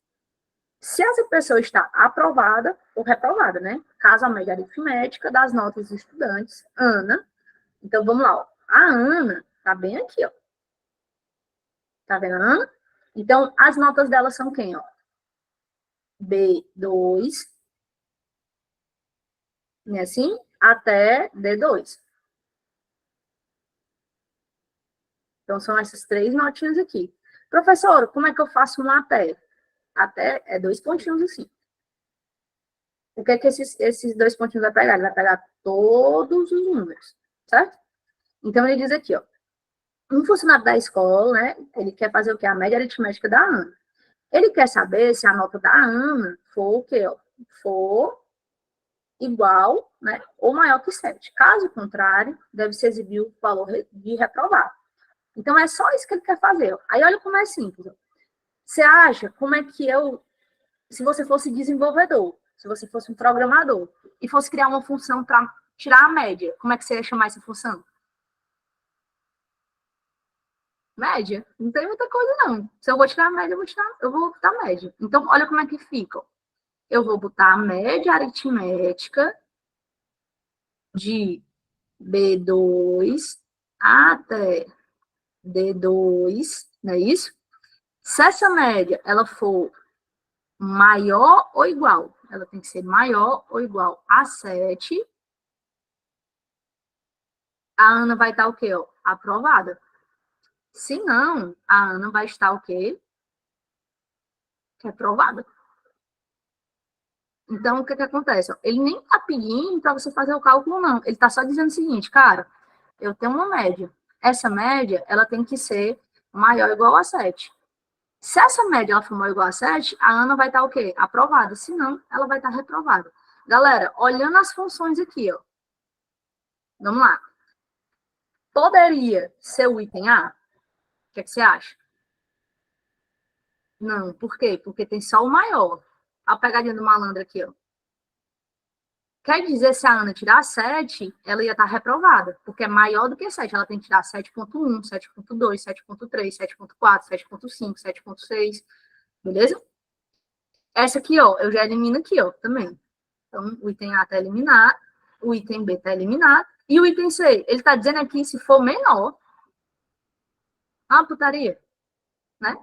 se essa pessoa está aprovada ou reprovada, né? Caso a média aritmética das notas dos estudantes, Ana. Então, vamos lá, ó. A Ana tá bem aqui, ó. Tá vendo a Ana? Então, as notas dela são quem, ó? B2, né, assim, até D2. Então, são essas 3 notinhas aqui. Professor, como é que eu faço um até? Até é 2 pontinhos assim. O que é que esses 2 pontinhos vai pegar? Ele vai pegar todos os números, certo? Então, ele diz aqui, ó. Um funcionário da escola, né? Ele quer fazer o quê? A média aritmética da Ana. Ele quer saber se a nota da Ana for o quê? Ó? For igual, né? Ou maior que 7. Caso contrário, deve-se exibir o valor de reprovado. Então, é só isso que ele quer fazer. Ó. Aí, olha como é simples. Ó. Você acha como é que se você fosse desenvolvedor, se você fosse um programador, e fosse criar uma função para tirar a média, como é que você ia chamar essa função? Média? Não tem muita coisa, não. Se eu vou tirar a média, eu vou botar a média. Então, olha como é que fica. Eu vou botar a média aritmética de B2 até D2, não é isso? Se essa média ela for maior ou igual, ela tem que ser maior ou igual a 7, a Ana vai estar o quê? Ó? Aprovada. Se não, a Ana vai estar o quê? Reprovada. Então, o que acontece? Ele nem está pedindo para você fazer o cálculo, não. Ele está só dizendo o seguinte, cara, eu tenho uma média. Essa média, ela tem que ser maior ou igual a 7. Se essa média ela for maior ou igual a 7, a Ana vai estar o quê? Aprovada. Se não, ela vai estar reprovada. Galera, olhando as funções aqui, ó. Vamos lá. Poderia ser o item A? O que você acha? Não. Por quê? Porque tem só o maior. A pegadinha do malandro aqui, ó. Quer dizer, se a Ana tirar 7, ela ia estar reprovada, porque é maior do que 7. Ela tem que tirar 7.1, 7.2, 7.3, 7.4, 7.5, 7.6, beleza? Essa aqui, ó, eu já elimino aqui, ó, também. Então, o item A está eliminado, o item B está eliminado, e o item C, ele está dizendo aqui, se for menor, uma putaria, né?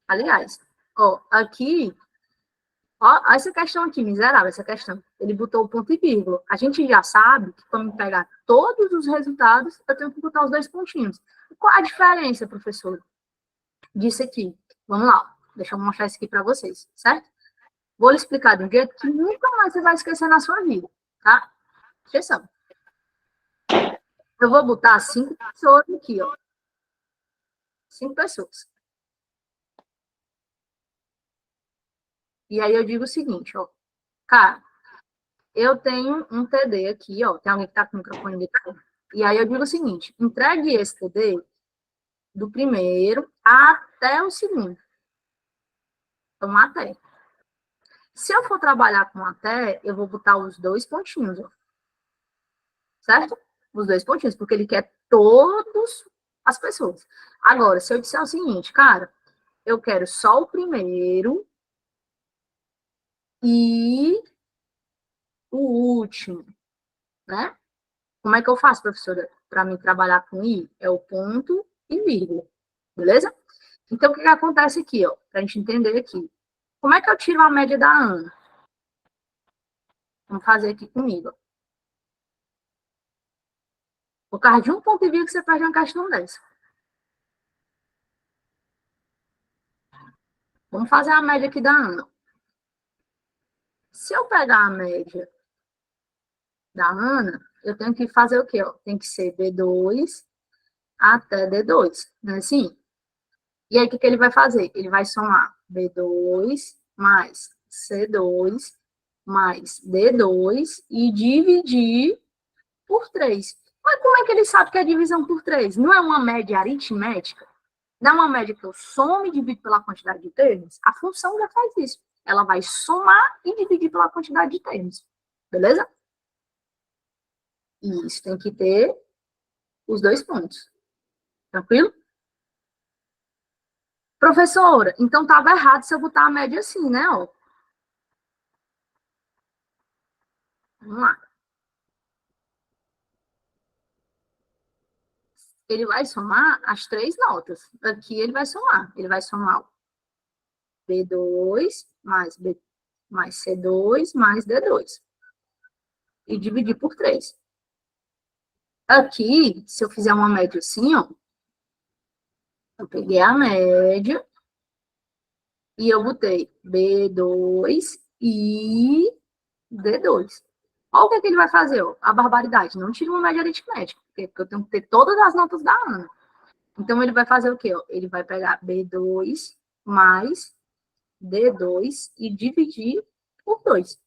Aliás, ó, aqui, ó, essa questão aqui, miserável, essa questão. Ele botou o ponto e vírgula. A gente já sabe que para me pegar todos os resultados, eu tenho que botar os 2 pontinhos. Qual a diferença, professor, disso aqui? Vamos lá, deixa eu mostrar isso aqui para vocês, certo? Vou lhe explicar de um jeito que nunca mais você vai esquecer na sua vida, tá? Atenção. Eu vou botar 5 pessoas aqui, ó. 5 pessoas. E aí eu digo o seguinte, ó. Cara, eu tenho um TD aqui, ó. Tem alguém que tá com o microfone ligado? E aí eu digo o seguinte, entregue esse TD do primeiro até o segundo. Então, até. Se eu for trabalhar com até, eu vou botar os 2 pontinhos, ó. Certo? Os 2 pontinhos, porque ele quer todas as pessoas. Agora, se eu disser o seguinte, cara, eu quero só o primeiro e o último, né? Como é que eu faço, professora, para mim trabalhar com I? É o ponto e vírgula, beleza? Então, o que acontece aqui, ó, para a gente entender aqui? Como é que eu tiro a média da Ana? Vamos fazer aqui comigo. Por causa de um ponto e vírgula, você faz uma questão dessa. Vamos fazer a média aqui da Ana. Se eu pegar a média da Ana, eu tenho que fazer o quê? Ó? Tem que ser B2 até D2, não é assim? E aí, o que ele vai fazer? Ele vai somar B2 mais C2 mais D2 e dividir por 3. Mas como é que ele sabe que é divisão por 3? Não é uma média aritmética? Não é uma média que eu somo e divido pela quantidade de termos? A função já faz isso. Ela vai somar e dividir pela quantidade de termos. Beleza? E isso tem que ter os 2 pontos. Tranquilo? Professora, então estava errado se eu botar a média assim, né? Ó. Vamos lá. Ele vai somar as 3 notas. Aqui ele vai somar. Ele vai somar o B2 mais C2 mais D2. E dividir por 3. Aqui, se eu fizer uma média assim, ó, eu peguei a média e eu botei B2 e D2. Olha o que, é que ele vai fazer, ó, a barbaridade. Não tira uma média aritmética, porque eu tenho que ter todas as notas da Ana. Então, ele vai fazer o quê? Ó? Ele vai pegar B2 mais D2 e dividir por 2.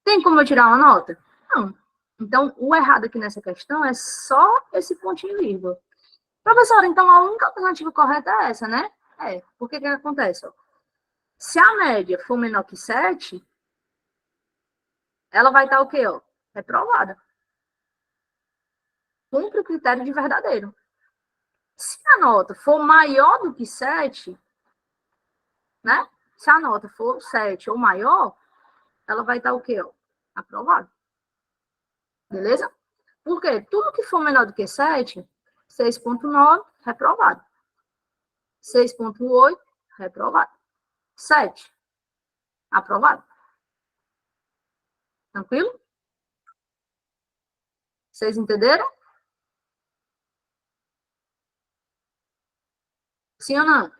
Tem como eu tirar uma nota? Não. Então, o errado aqui nessa questão é só esse pontinho e vírgula. Professora, então a única alternativa correta é essa, né? É. Por que acontece? Ó? Se a média for menor que 7, ela vai estar o quê? Ó? Reprovada. Cumpre o critério de verdadeiro. Se a nota for maior do que 7, né? Se a nota for 7 ou maior, ela vai estar o quê? Ó? Aprovada. Beleza? Porque tudo que for menor do que 7, 6.9, reprovado. 6.8, reprovado. 7, aprovado. Tranquilo? Vocês entenderam? Sim ou não?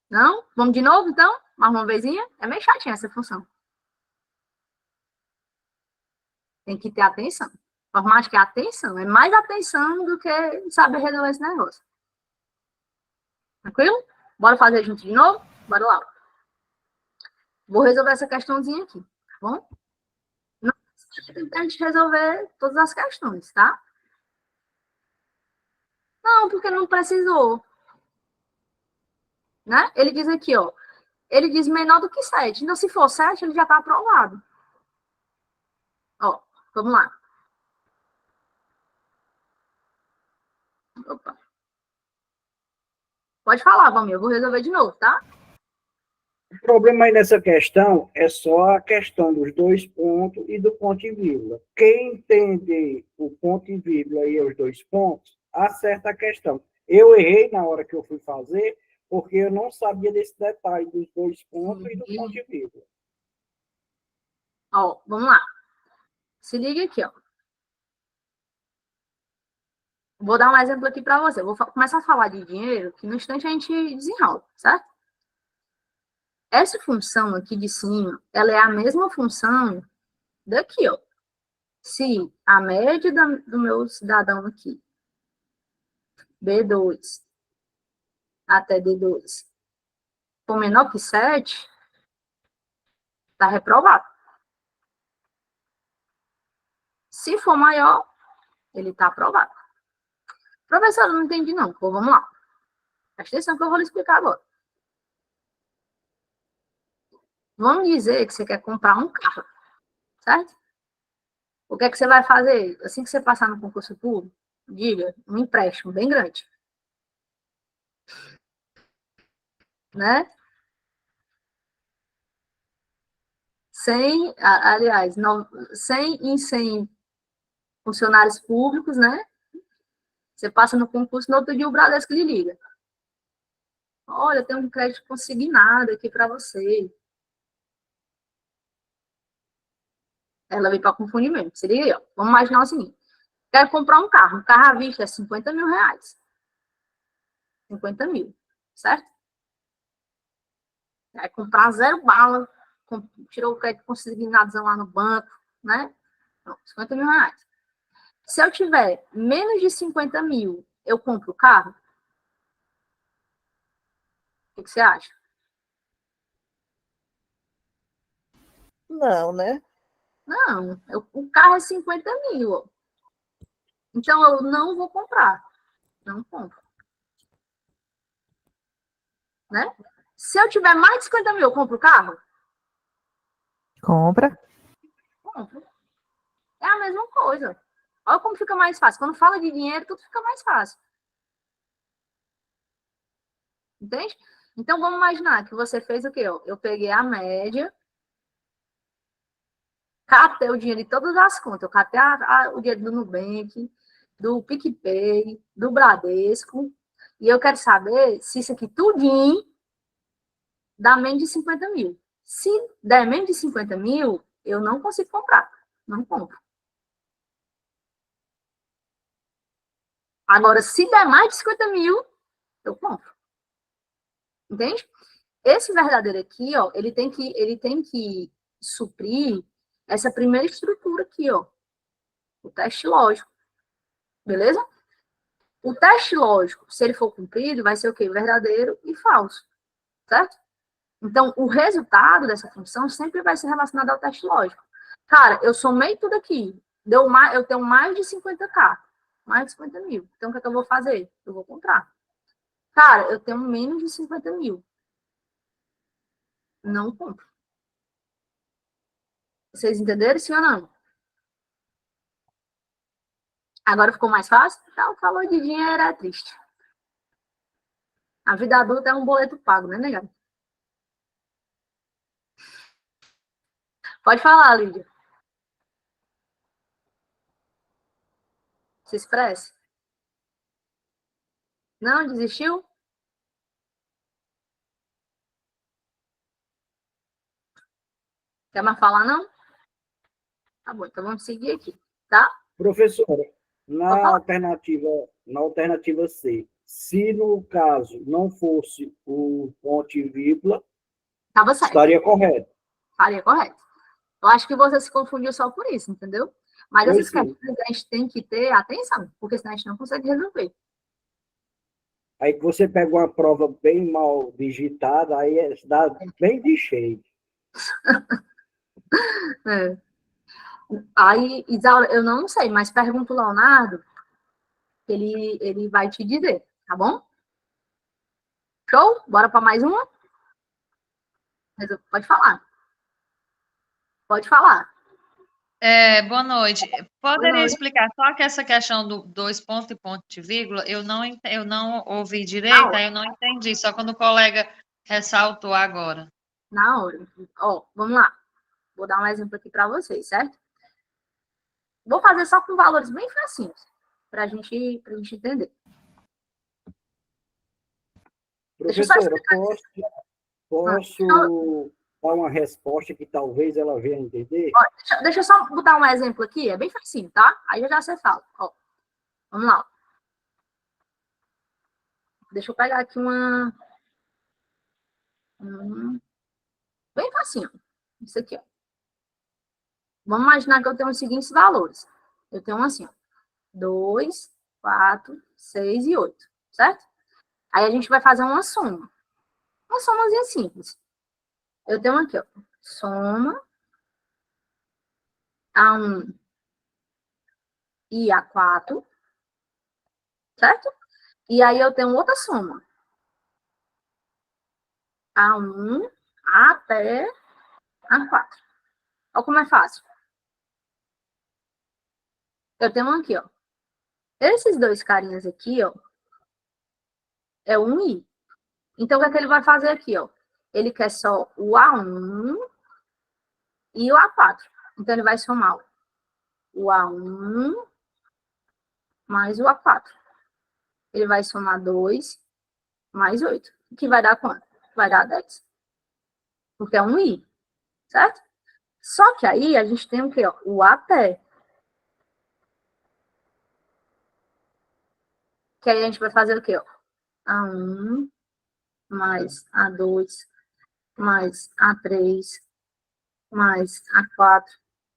Não? Vamos de novo, então? Mais uma vezinha? É meio chatinha essa função. Tem que ter atenção. Por mais que atenção, é mais atenção do que saber resolver esse negócio. Tranquilo? Bora fazer junto de novo? Bora lá. Vou resolver essa questãozinha aqui, tá bom? Não precisa a gente resolver todas as questões, tá? Não, porque não precisou. Né? Ele diz aqui, ó, Ele diz menor do que 7. Então, se for 7, ele já está aprovado. Ó, vamos lá. Opa. Pode falar, Valmir, eu vou resolver de novo, tá? O problema aí nessa questão é só a questão dos 2 pontos e do ponto e vírgula. Quem entende o ponto e vírgula e os 2 pontos, acerta a questão. Eu errei na hora que eu fui fazer, porque eu não sabia desse detalhe dos 2 pontos e do ponto e vírgula. Ó, vamos lá. Se liga aqui, ó. Vou dar um exemplo aqui para você. Vou começar a falar de dinheiro, que no instante a gente desenrola, certo? Essa função aqui de cima, ela é a mesma função daqui, ó. Se a média do meu cidadão aqui, B2 até D2, for menor que 7, está reprovado. Se for maior, ele está aprovado. Professor, eu não entendi não. Pô, vamos lá. Presta atenção que eu vou lhe explicar agora. Vamos dizer que você quer comprar um carro, certo? O que é que você vai fazer? Assim que você passar no concurso público, diga, um empréstimo bem grande. Né? 100, aliás, 100 em 100 funcionários públicos, né? Você passa no concurso, no outro dia o Bradesco lhe liga. Olha, tem um crédito consignado aqui para você. Ela veio para confundir mesmo. Se liga aí, ó. Vamos imaginar o seguinte. Quero comprar um carro. Um carro à vista é 50 mil reais. 50 mil, certo? Vai comprar 0 bala. Tirou o crédito consignado lá no banco, né? Não, 50 mil reais. Se eu tiver menos de 50 mil, eu compro o carro? O que você acha? Não, né? Não, o carro é 50 mil. Ó. Então, eu não vou comprar. Não compro. Né? Se eu tiver mais de 50 mil, eu compro o carro? Compra. Compro. É a mesma coisa. Olha como fica mais fácil. Quando fala de dinheiro, tudo fica mais fácil. Entende? Então, vamos imaginar que você fez o quê? Eu peguei a média, catei o dinheiro de todas as contas. Eu catei o dinheiro do Nubank, do PicPay, do Bradesco. E eu quero saber se isso aqui tudinho dá menos de 50 mil. Se der menos de 50 mil, eu não consigo comprar. Não compro. Agora, se der mais de 50 mil, eu compro. Entende? Esse verdadeiro aqui, ó, ele tem que suprir essa primeira estrutura aqui, ó. O teste lógico. Beleza? O teste lógico, se ele for cumprido, vai ser o quê? Verdadeiro e falso. Certo? Então, o resultado dessa função sempre vai ser relacionado ao teste lógico. Cara, eu somei tudo aqui. Eu tenho mais de 50k. Mais de 50 mil. Então, o que é que eu vou fazer? Eu vou comprar. Cara, eu tenho menos de 50 mil. Não compro. Vocês entenderam, sim ou não? Agora ficou mais fácil? Tá, o valor de dinheiro é triste. A vida adulta é um boleto pago, né, negado? Pode falar, Lídia. Se expresse. Não, desistiu? Quer mais falar, não? Tá bom, então vamos seguir aqui, tá? Professora, na alternativa C, se no caso não fosse o ponto e vírgula, Tava certo. estaria correto. Estaria correto. Eu acho que você se confundiu só por isso, entendeu? Mas essas questões a gente tem que ter atenção, porque senão a gente não consegue resolver. Aí que você pega uma prova bem mal digitada, aí dá bem de cheio. É. Aí, Isaura, eu não sei, mas pergunta o Leonardo, ele vai te dizer, tá bom? Show? Bora para mais uma? Pode falar. Pode falar. Boa noite. Boa Poderia noite. explicar só que essa questão do dois pontos e ponto de vírgula, eu não ouvi direito, aí eu não entendi, só quando o colega ressaltou agora. Na hora. Ó, vamos lá. Vou dar um exemplo aqui para vocês, certo? Vou fazer só com valores bem facinhos, para a gente entender. Deixa eu só Professora, posso dar uma resposta que talvez ela venha entender? Ó, deixa eu só botar um exemplo aqui, é bem facinho, tá? Aí já você fala. Ó, vamos lá. Deixa eu pegar aqui uma... Bem facinho. Isso aqui, ó. Vamos imaginar que eu tenho os seguintes valores. Eu tenho assim, ó. 2, 4, 6 e 8, certo? Aí a gente vai fazer uma soma. Uma somazinha simples. Eu tenho aqui, ó. Soma A1 e A4, certo? E aí eu tenho outra soma. A1 até A4. Olha como é fácil. Eu tenho aqui, ó. Esses dois carinhas aqui, ó, é um I. Então, o que é que ele vai fazer aqui, ó? Ele quer só o A1 e o A4. Então, ele vai somar o A1 mais o A4. Ele vai somar 2 mais 8. Que vai dar quanto? Vai dar 10. Porque é um I, certo? Só que aí a gente tem o quê? Ó? O até. Que aí a gente vai fazer o quê? Ó? A1 mais A2 mais A3 mais A4.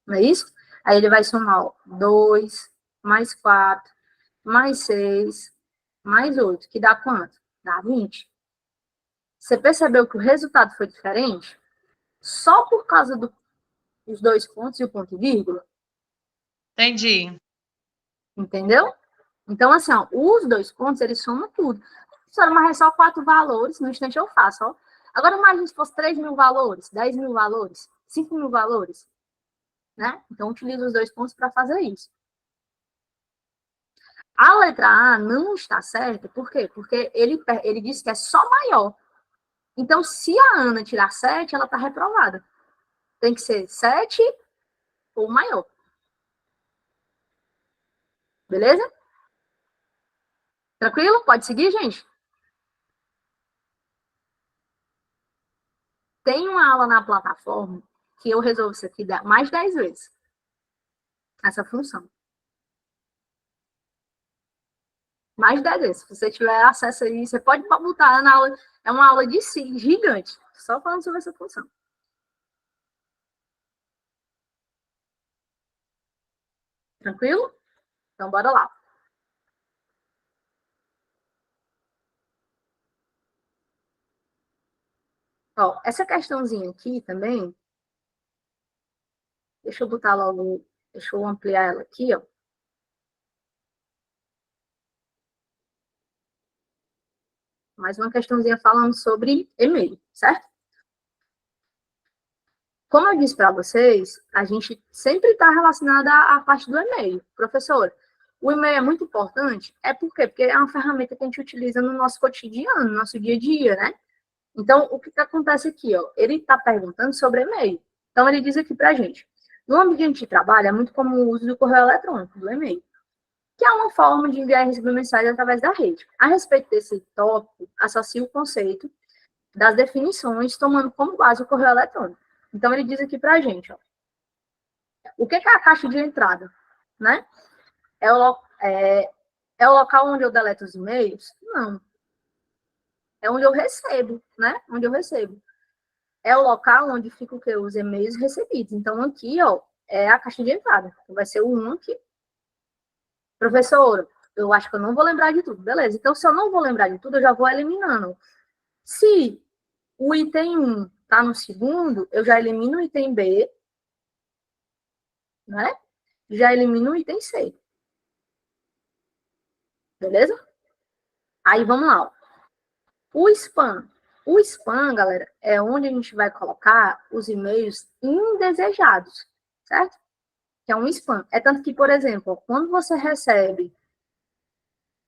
Não é isso? Aí ele vai somar ó, 2 mais 4 mais 6 mais 8. Que dá quanto? Dá 20. Você percebeu que o resultado foi diferente? Só por causa dos dois pontos e o ponto e vírgula? Entendi. Entendeu? Então, assim, ó, os dois pontos, eles somam tudo. Professora, mas é só 4 valores, no instante eu faço, ó. Agora, imagine se fosse 3.000 valores, 10.000 valores, 5.000 valores, né? Então, utilizo os dois pontos para fazer isso. A letra A não está certa, por quê? Porque ele disse que é só maior. Então, se a Ana tirar 7, ela está reprovada. Tem que ser 7 ou maior. Beleza? Tranquilo? Pode seguir, gente? Tem uma aula na plataforma que eu resolvo isso aqui mais 10 vezes. Essa função. Mais 10 vezes. Se você tiver acesso aí, você pode botar na aula. É uma aula de si, gigante. Só falando sobre essa função. Tranquilo? Então, bora lá. Ó, essa questãozinha aqui também, deixa eu botar logo, deixa eu ampliar ela aqui, ó. Mais uma questãozinha falando sobre e-mail, certo? Como eu disse para vocês, a gente sempre está relacionada à parte do e-mail. Professor, o e-mail é muito importante? É por quê? Porque é uma ferramenta que a gente utiliza no nosso cotidiano, no nosso dia a dia, né? Então, o que acontece aqui, ó? Ele está perguntando sobre e-mail. Então, ele diz aqui para a gente, no ambiente de trabalho, é muito comum o uso do correio eletrônico, do e-mail, que é uma forma de enviar e receber mensagens através da rede. A respeito desse tópico, associa o conceito das definições, tomando como base o correio eletrônico. Então, ele diz aqui para a gente, ó, o que é a caixa de entrada, né? É o local onde eu deleto os e-mails? Não. É onde eu recebo, né? Onde eu recebo. É o local onde ficam os e-mails recebidos. Então, aqui, ó, é a caixa de entrada. Então, vai ser o 1 aqui. Professor, eu acho que eu não vou lembrar de tudo. Beleza. Então, se eu não vou lembrar de tudo, eu já vou eliminando. Se o item 1 está no segundo, eu já elimino o item B, né? Já elimino o item C. Beleza? Aí, vamos lá. Ó. O spam O spam, galera, é onde a gente vai colocar os e-mails indesejados, certo? Que é um spam. É tanto que, por exemplo, quando você recebe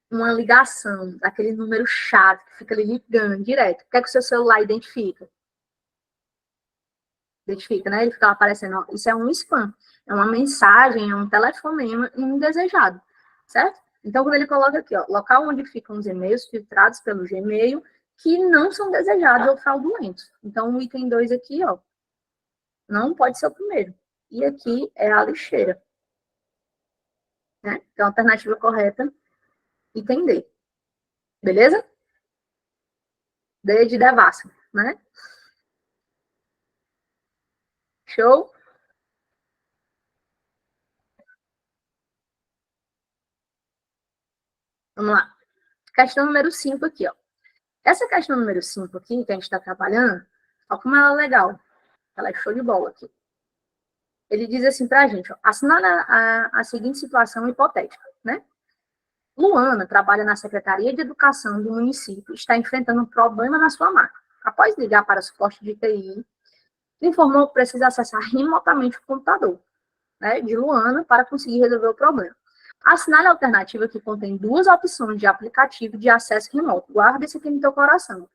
uma ligação daquele número chato que fica ali ligando direto, o que é que o seu celular identifica? Identifica, né? Ele fica lá aparecendo, ó, isso é um spam, é uma mensagem, é um telefonema indesejado, certo? Então, quando ele coloca aqui, ó, local onde ficam os e-mails filtrados pelo Gmail que não são desejados ou fraudulentos. Então, o item 2 aqui, ó, não pode ser o primeiro. E aqui é a lixeira, né? Então, a alternativa correta, item D. Beleza? D de devassa, né? Show? Vamos lá. Questão número 5 aqui, ó. Essa questão número 5 aqui, que a gente está trabalhando, ó como ela é legal. Ela é show de bola aqui. Ele diz assim para a gente, ó, assinar a seguinte situação hipotética, né? Luana trabalha na Secretaria de Educação do município e está enfrentando um problema na sua máquina. Após ligar para o suporte de TI, informou que precisa acessar remotamente o computador, né, de Luana para conseguir resolver o problema. Assinale a alternativa que contém duas opções de aplicativo de acesso remoto. Guarda isso aqui no teu coração.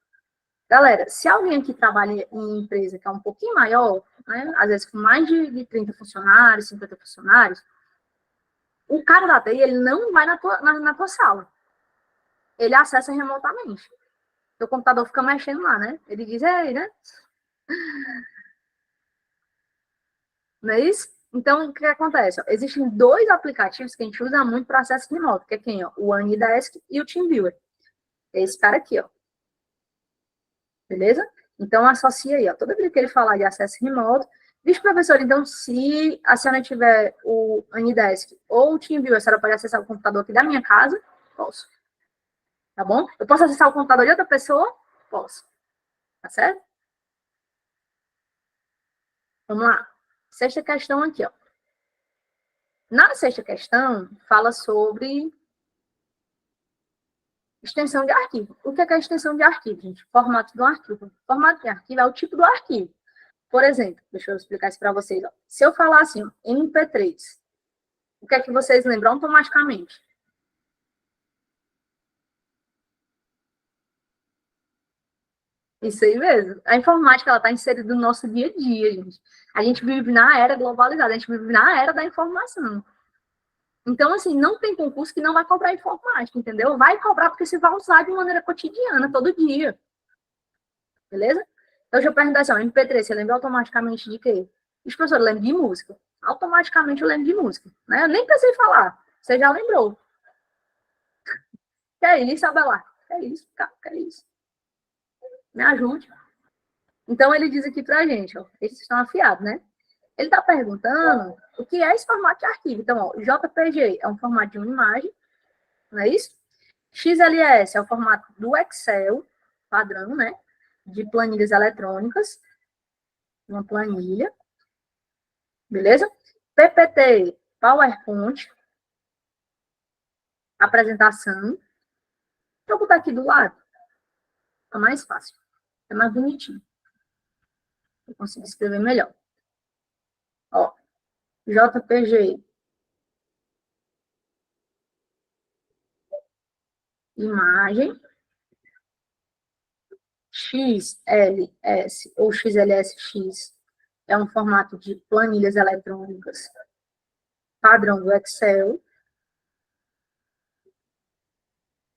Galera, se alguém aqui trabalha em empresa que é um pouquinho maior, né, às vezes com mais de 30 funcionários, 50 funcionários, o cara da TI, ele não vai na tua sala. Ele acessa remotamente. O computador fica mexendo lá, né? Ele diz, ei, né? Não é isso? Então, o que acontece? Ó, existem dois aplicativos que a gente usa muito para acesso remoto, que é quem? Ó, o AnyDesk e o TeamViewer. É esse cara aqui, ó. Beleza? Então, associa aí, ó. Toda vez que ele falar de acesso remoto, diz, professor, então, se a senhora tiver o AnyDesk ou o TeamViewer, a senhora pode acessar o computador aqui da minha casa? Posso. Tá bom? Eu posso acessar o computador de outra pessoa? Posso. Tá certo? Vamos lá. Sexta questão aqui, ó. Na sexta questão, fala sobre extensão de arquivo. O que é a extensão de arquivo, gente? Formato do arquivo. Formato de arquivo é o tipo do arquivo. Por exemplo, deixa eu explicar isso para vocês. Ó. Se eu falar assim, ó, MP3, o que é que vocês lembram automaticamente? Isso aí mesmo. A informática ela está inserida no nosso dia a dia, gente. A gente vive na era globalizada, a gente vive na era da informação. Então, assim, não tem concurso que não vai cobrar informática, entendeu? Vai cobrar porque você vai usar de maneira cotidiana, todo dia. Beleza? Então, deixa eu perguntar assim, ó, MP3, você lembra automaticamente de quê? Os professores lembram de música. Automaticamente eu lembro de música. Né? Eu nem precisei falar. Você já lembrou. Que é isso, Abelar? Que é isso, cara? Que é isso? Me ajude. Então, ele diz aqui pra gente, ó, eles estão afiados, né? Ele está perguntando o que é esse formato de arquivo. Então, ó, JPG é um formato de uma imagem, não é isso? XLS é o formato do Excel, padrão, né? De planilhas eletrônicas, uma planilha, beleza? PPT, PowerPoint, apresentação. Vou botar aqui do lado, é mais fácil, é mais bonitinho. Eu consigo escrever melhor. Ó, JPG, imagem, XLS ou XLSX é um formato de planilhas eletrônicas padrão do Excel.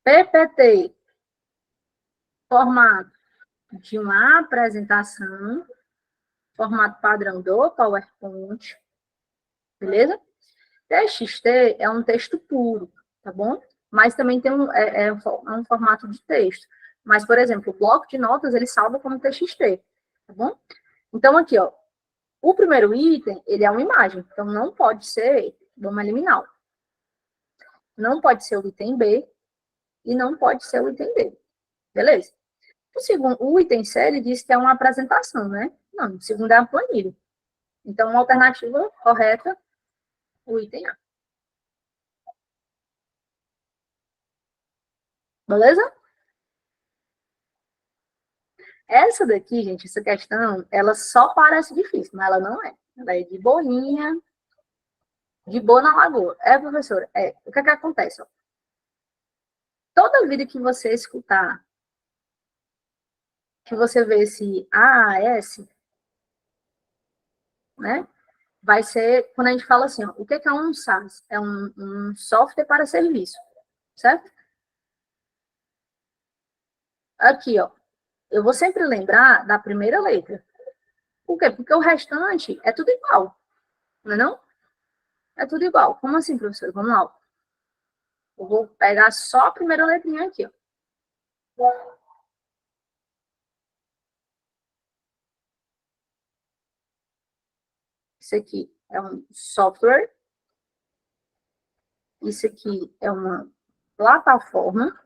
PPT, formato de uma apresentação, formato padrão do PowerPoint, beleza? TXT é um texto puro, tá bom? Mas também tem um formato de texto. Mas, por exemplo, o bloco de notas, ele salva como TXT, tá bom? Então, aqui, ó, o primeiro item, ele é uma imagem, então não pode ser, vamos eliminar, não pode ser o item B e não pode ser o item D, beleza? O item C, ele diz que é uma apresentação, né? Não, o segundo é a planilha. Então, uma alternativa correta, o item A. Beleza? Essa daqui, gente, essa questão, ela só parece difícil, mas ela não é. Ela é de boinha, de boa na lagoa. É, professora? É. O que é que acontece? Ó? Toda vida que você escutar, que você vê esse AAS, né? Vai ser, quando a gente fala assim, ó, o que é um SaaS? É um software para serviço, certo? Aqui, ó, eu vou sempre lembrar da primeira letra. Por quê? Porque o restante é tudo igual, não é não? É tudo igual. Como assim, professor? Vamos lá. Eu vou pegar só a primeira letrinha aqui, ó. Isso aqui é um software. Isso aqui é uma plataforma.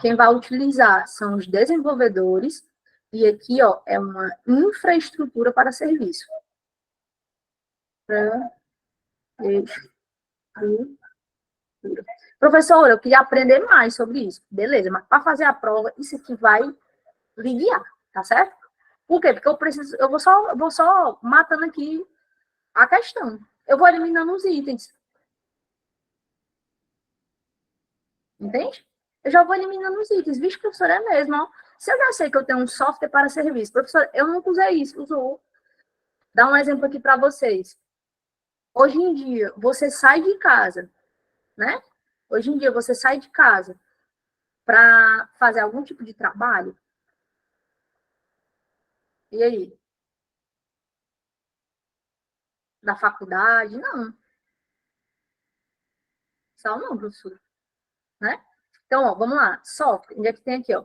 Quem vai utilizar são os desenvolvedores. E aqui, ó, é uma infraestrutura para serviço. Professor, eu queria aprender mais sobre isso. Beleza, mas para fazer a prova, isso aqui vai lhe guiar, tá certo? Por quê? Porque eu vou só matando aqui a questão. Eu vou eliminando os itens. Entende? Eu já vou eliminando os itens. Vixe, professor, é mesmo, ó. Se eu já sei que eu tenho um software para serviço, professor, eu nunca usei isso, usou. Dá um exemplo aqui para vocês. Hoje em dia, você sai de casa, né? Hoje em dia, você sai de casa para fazer algum tipo de trabalho. E aí? Da faculdade? Não. Só não, professor. Né? Então, ó, vamos lá. Software. Onde é que tem aqui, ó?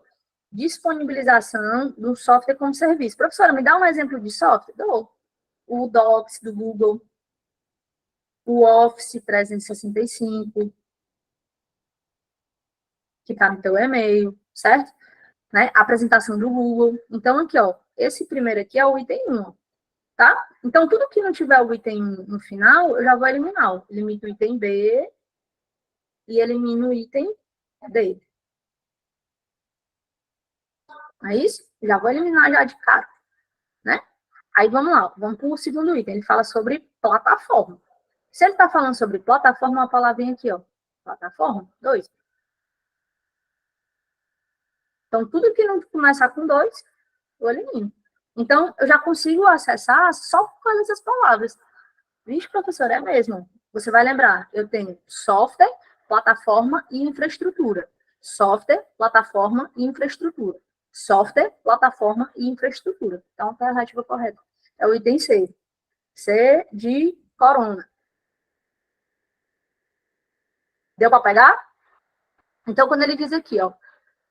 Disponibilização do software como serviço. Professora, me dá um exemplo de software? Dou. O Docs do Google, o Office 365, que está no teu e-mail, certo? Né? A apresentação do Google. Então, aqui, ó, esse primeiro aqui é o item 1, tá? Então, tudo que não tiver o item 1 no final, eu já vou eliminar. Ó. Elimino o item B e elimino o item D. Não é isso? Já vou eliminar já de cara, né? Aí vamos lá, vamos para o segundo item. Ele fala sobre plataforma. Se ele está falando sobre plataforma, uma palavrinha aqui, ó. Plataforma, 2. Então, tudo que não começar com 2, eu elimino. Então, eu já consigo acessar só com essas palavras. Vixe, professor, é mesmo. Você vai lembrar, eu tenho software, plataforma e infraestrutura. Software, plataforma e infraestrutura. Software, plataforma e infraestrutura. Então, a alternativa correta é o item C. C de corona. Deu para pegar? Então, quando ele diz aqui, ó,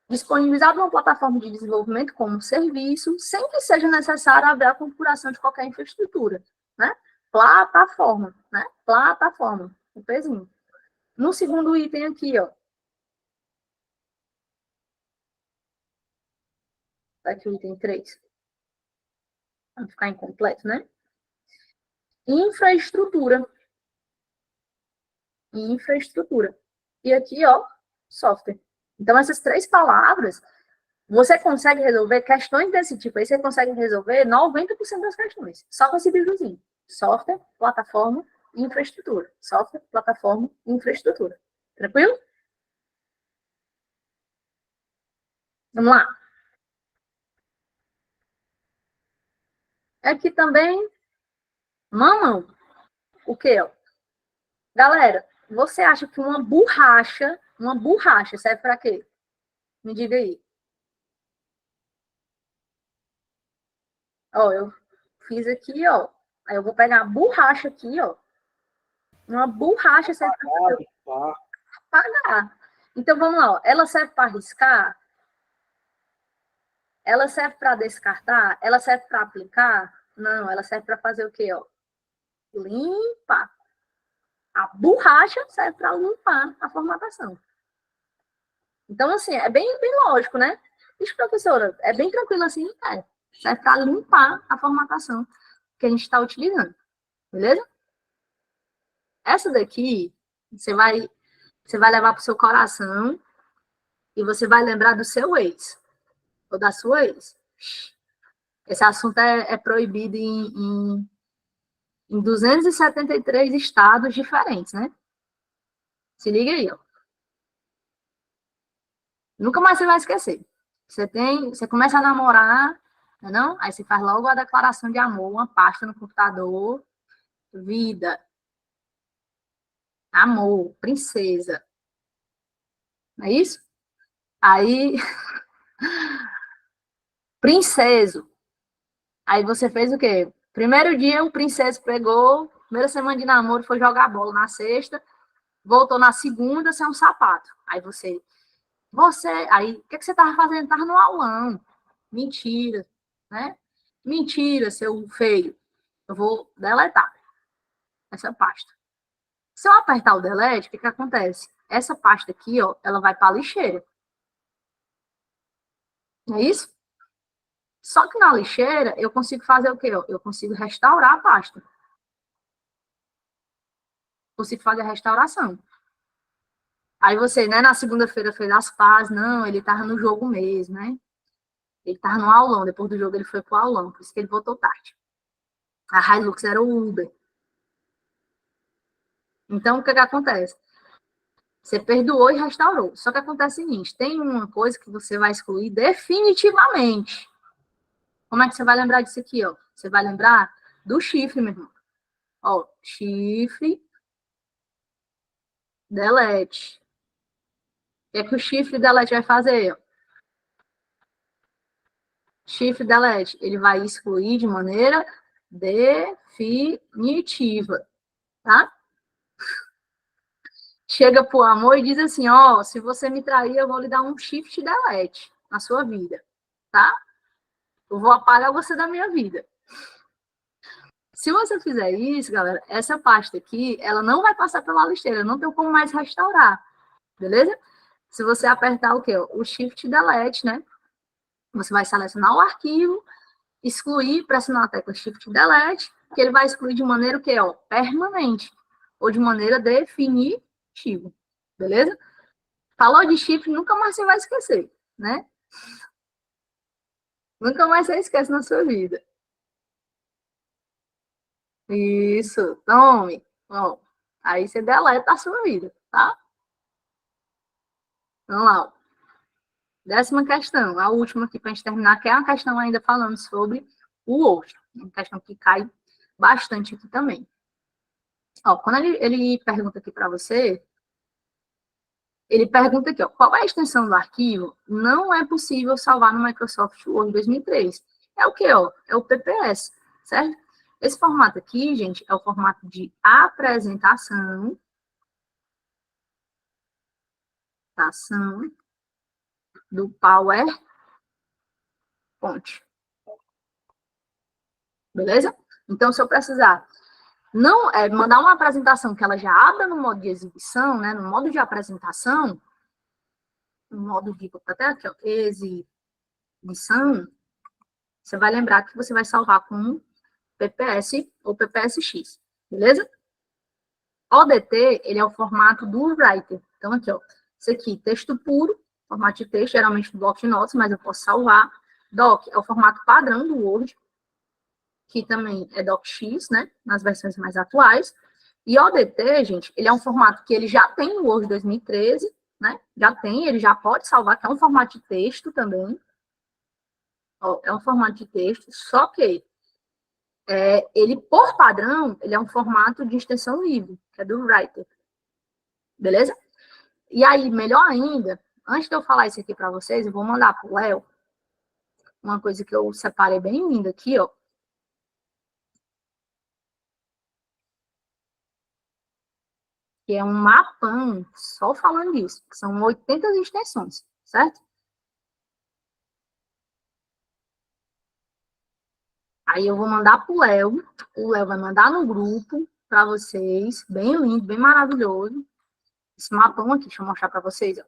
disponibilizar uma plataforma de desenvolvimento como serviço, sem que seja necessário haver a configuração de qualquer infraestrutura, né? Plataforma, né? Plataforma, o pezinho. No segundo item aqui, ó. Aqui o item 3. Para ficar incompleto, né? Infraestrutura. Infraestrutura. E aqui, ó, software. Então, essas 3 palavras, você consegue resolver questões desse tipo. Aí você consegue resolver 90% das questões. Só com esse livrozinho. Software, plataforma e infraestrutura. Software, plataforma e infraestrutura. Tranquilo? Vamos lá. Aqui também, mamão. O quê? Ó? Galera, você acha que uma borracha serve para quê? Me diga aí. Ó, eu fiz aqui, ó. Aí eu vou pegar a borracha aqui, ó. Uma borracha serve para apagar. Então, vamos lá, ó. Ela serve para riscar? Ela serve para descartar? Ela serve para aplicar? Não, ela serve para fazer o quê, ó? Limpar. A borracha serve para limpar a formatação. Então, assim, é bem lógico, né? Isso, professora, é bem tranquilo assim, é. Serve para limpar a formatação que a gente está utilizando. Beleza? Essa daqui, você vai levar para o seu coração e você vai lembrar do seu ex, ou da sua ex. Esse assunto é proibido em 273 estados diferentes, né? Se liga aí, ó. Nunca mais você vai esquecer. Você começa a namorar, não? Aí você faz logo a declaração de amor, uma pasta no computador, vida, amor, princesa. Não é isso? Aí, princeso. Aí você fez o quê? Primeiro dia, o princeso pegou, primeira semana de namoro, foi jogar bola na sexta, voltou na segunda, sem um sapato. Aí aí, o que você tava fazendo? Tava no aulão. Mentira, né? Mentira, seu feio. Eu vou deletar essa pasta. Se eu apertar o delete, o que acontece? Essa pasta aqui, ó, ela vai para a lixeira. Não é isso? Só que na lixeira, eu consigo fazer o quê? Ó? Eu consigo restaurar a pasta. Consigo fazer a restauração. Aí você, né, na segunda-feira fez as pazes. Não, ele tava no jogo mesmo, né? Ele tava no aulão. Depois do jogo ele foi pro aulão. Por isso que ele voltou tarde. A Hilux era o Uber. Então, o que acontece? Você perdoou e restaurou. Só que acontece o seguinte, tem uma coisa que você vai excluir definitivamente. Como é que você vai lembrar disso aqui, ó? Você vai lembrar do chifre, meu irmão. Ó, chifre, delete. O que é que o chifre delete vai fazer? Ó? Chifre delete, ele vai excluir de maneira definitiva, tá? Chega pro amor e diz assim, ó, se você me trair, eu vou lhe dar um shift delete na sua vida, tá? Eu vou apagar você da minha vida. Se você fizer isso, galera, essa pasta aqui, ela não vai passar pela lixeira, não tem como mais restaurar, beleza? Se você apertar o quê? O Shift Delete, né? Você vai selecionar o arquivo, excluir, pressionar a tecla Shift Delete, que ele vai excluir de maneira o quê? Ó, permanente, ou de maneira definitiva, beleza? Falou de Shift, nunca mais você vai esquecer, né? Nunca mais você esquece na sua vida. Isso, tome. Bom, aí você deleta a sua vida, tá? Vamos lá. 10ª questão, a última aqui para a gente terminar, que é uma questão ainda falando sobre o Word. Uma questão que cai bastante aqui também. Ó, quando ele pergunta aqui para você, ele pergunta aqui, ó, qual é a extensão do arquivo? Não é possível salvar no Microsoft Word 2003. É o que, ó? É o PPS, certo? Esse formato aqui, gente, é o formato de apresentação. Do PowerPoint. Beleza? Então, se eu precisar mandar uma apresentação que ela já abra no modo de exibição, né, no modo de apresentação, no modo de, até aqui, ó, exibição, você vai lembrar que você vai salvar com PPS ou PPSX, beleza? ODT, ele é o formato do Writer. Então, aqui, ó, isso aqui, texto puro, formato de texto, geralmente do bloco de notas, mas eu posso salvar. Doc é o formato padrão do Word, que também é DocX, né, nas versões mais atuais. E ODT, gente, ele é um formato que ele já tem no Word 2013, né, ele já pode salvar, que é um formato de texto também. Ó, é um formato de texto, só que ele, por padrão, ele é um formato de extensão livre, que é do Writer. Beleza? E aí, melhor ainda, antes de eu falar isso aqui para vocês, eu vou mandar para o Léo uma coisa que eu separei bem linda aqui, ó. Que é um mapão, só falando disso, que são 80 extensões, certo? Aí eu vou mandar para o Léo vai mandar no grupo para vocês, bem lindo, bem maravilhoso. Esse mapão aqui, deixa eu mostrar para vocês, ó.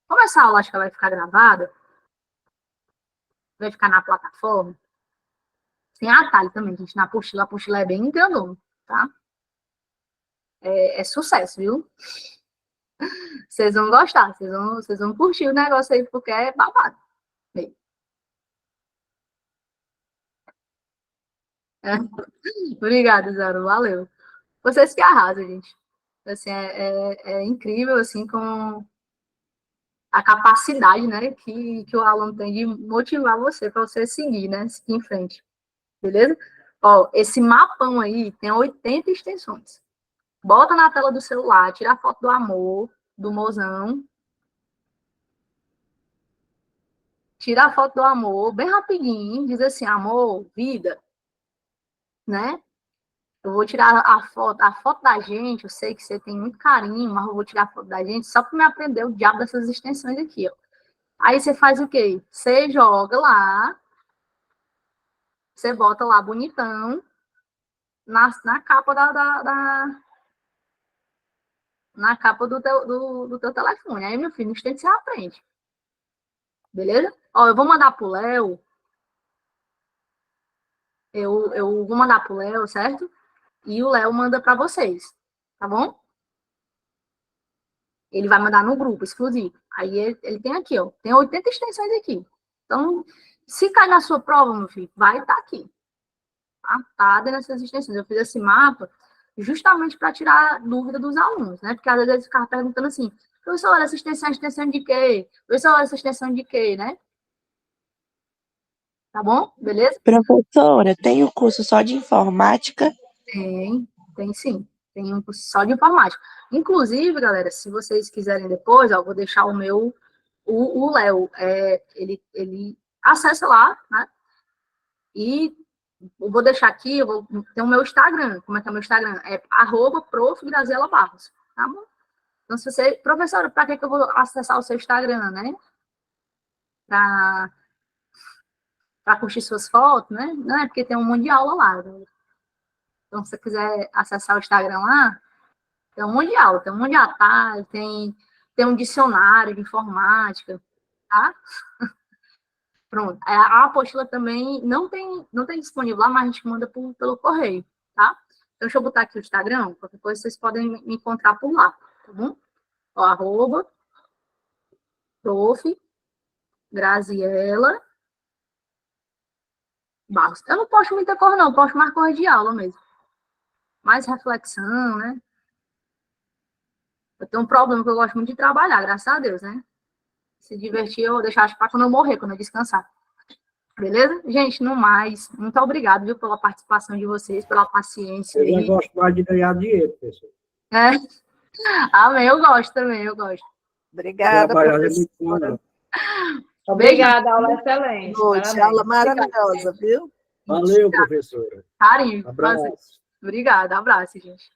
Como essa aula acho que ela vai ficar gravada, vai ficar na plataforma, tem atalho também, gente, na apostila. A apostila é bem grandona, tá? É sucesso, viu? Vocês vão gostar, vocês vão curtir o negócio aí, porque é babado. É. Obrigada, Zaro, valeu. Vocês que arrasam, gente. Assim, é incrível, assim, com a capacidade, né, que o aluno tem de motivar você para você seguir, né, seguir em frente. Beleza? Ó, esse mapão aí tem 80 extensões. Bota na tela do celular, tira a foto do amor, do mozão. Tira a foto do amor, bem rapidinho, diz assim, amor, vida, né? Eu vou tirar a foto da gente, eu sei que você tem muito carinho, mas eu vou tirar a foto da gente só para me aprender o diabo dessas extensões aqui, ó. Aí você faz o quê? Você joga lá, você bota lá bonitão, na capa na capa do teu telefone. Aí, meu filho, no instante você aprende. Beleza? Ó, eu vou mandar pro Léo. Eu vou mandar pro Léo, certo? E o Léo manda para vocês, tá bom? Ele vai mandar no grupo exclusivo. Aí ele tem aqui, ó. Tem 80 extensões aqui. Então, se cair na sua prova, meu filho, vai estar aqui. Tá nessas extensões. Eu fiz esse mapa justamente para tirar dúvida dos alunos, né? Porque às vezes eles ficavam perguntando assim, professor, essa extensão é extensão de quê? Professor, essa extensão de quê, né? Tá bom? Beleza? Professora, tem o curso só de informática? Tem sim. Tem um curso só de informática. Inclusive, galera, se vocês quiserem depois, ó, eu vou deixar o meu, o Léo, ele acessa lá, né? E eu vou deixar aqui, tem o meu Instagram. Como é que é o meu Instagram? É @prof.graziela.barros, tá bom? Então, se você, professora, para que eu vou acessar o seu Instagram, né? Para curtir suas fotos, né? Não é porque tem um monte de aula lá. Né? Então, se você quiser acessar o Instagram lá, tem um monte de aula, tem um monte de atalho, tem um dicionário de informática, tá? Pronto. A apostila também não tem disponível lá, mas a gente manda pelo correio, tá? Então, deixa eu botar aqui o Instagram, qualquer coisa vocês podem me encontrar por lá, tá bom? Ó, @prof. Graziela Barros. Eu não posto muita cor, não, eu posto mais cor de aula mesmo. Mais reflexão, né? Eu tenho um problema que eu gosto muito de trabalhar, graças a Deus, né? Se divertir, eu vou deixar para quando eu morrer, quando eu descansar. Beleza? Gente, no mais, muito obrigado, viu, pela participação de vocês, pela paciência. Eu gosto mais de ganhar dinheiro, professor. Amém, eu gosto também, eu gosto. Obrigada, professora. Obrigada, aula excelente. Noite, aula maravilhosa, viu? Valeu, professora. Carinho. Abraço. Obrigada, abraço, gente.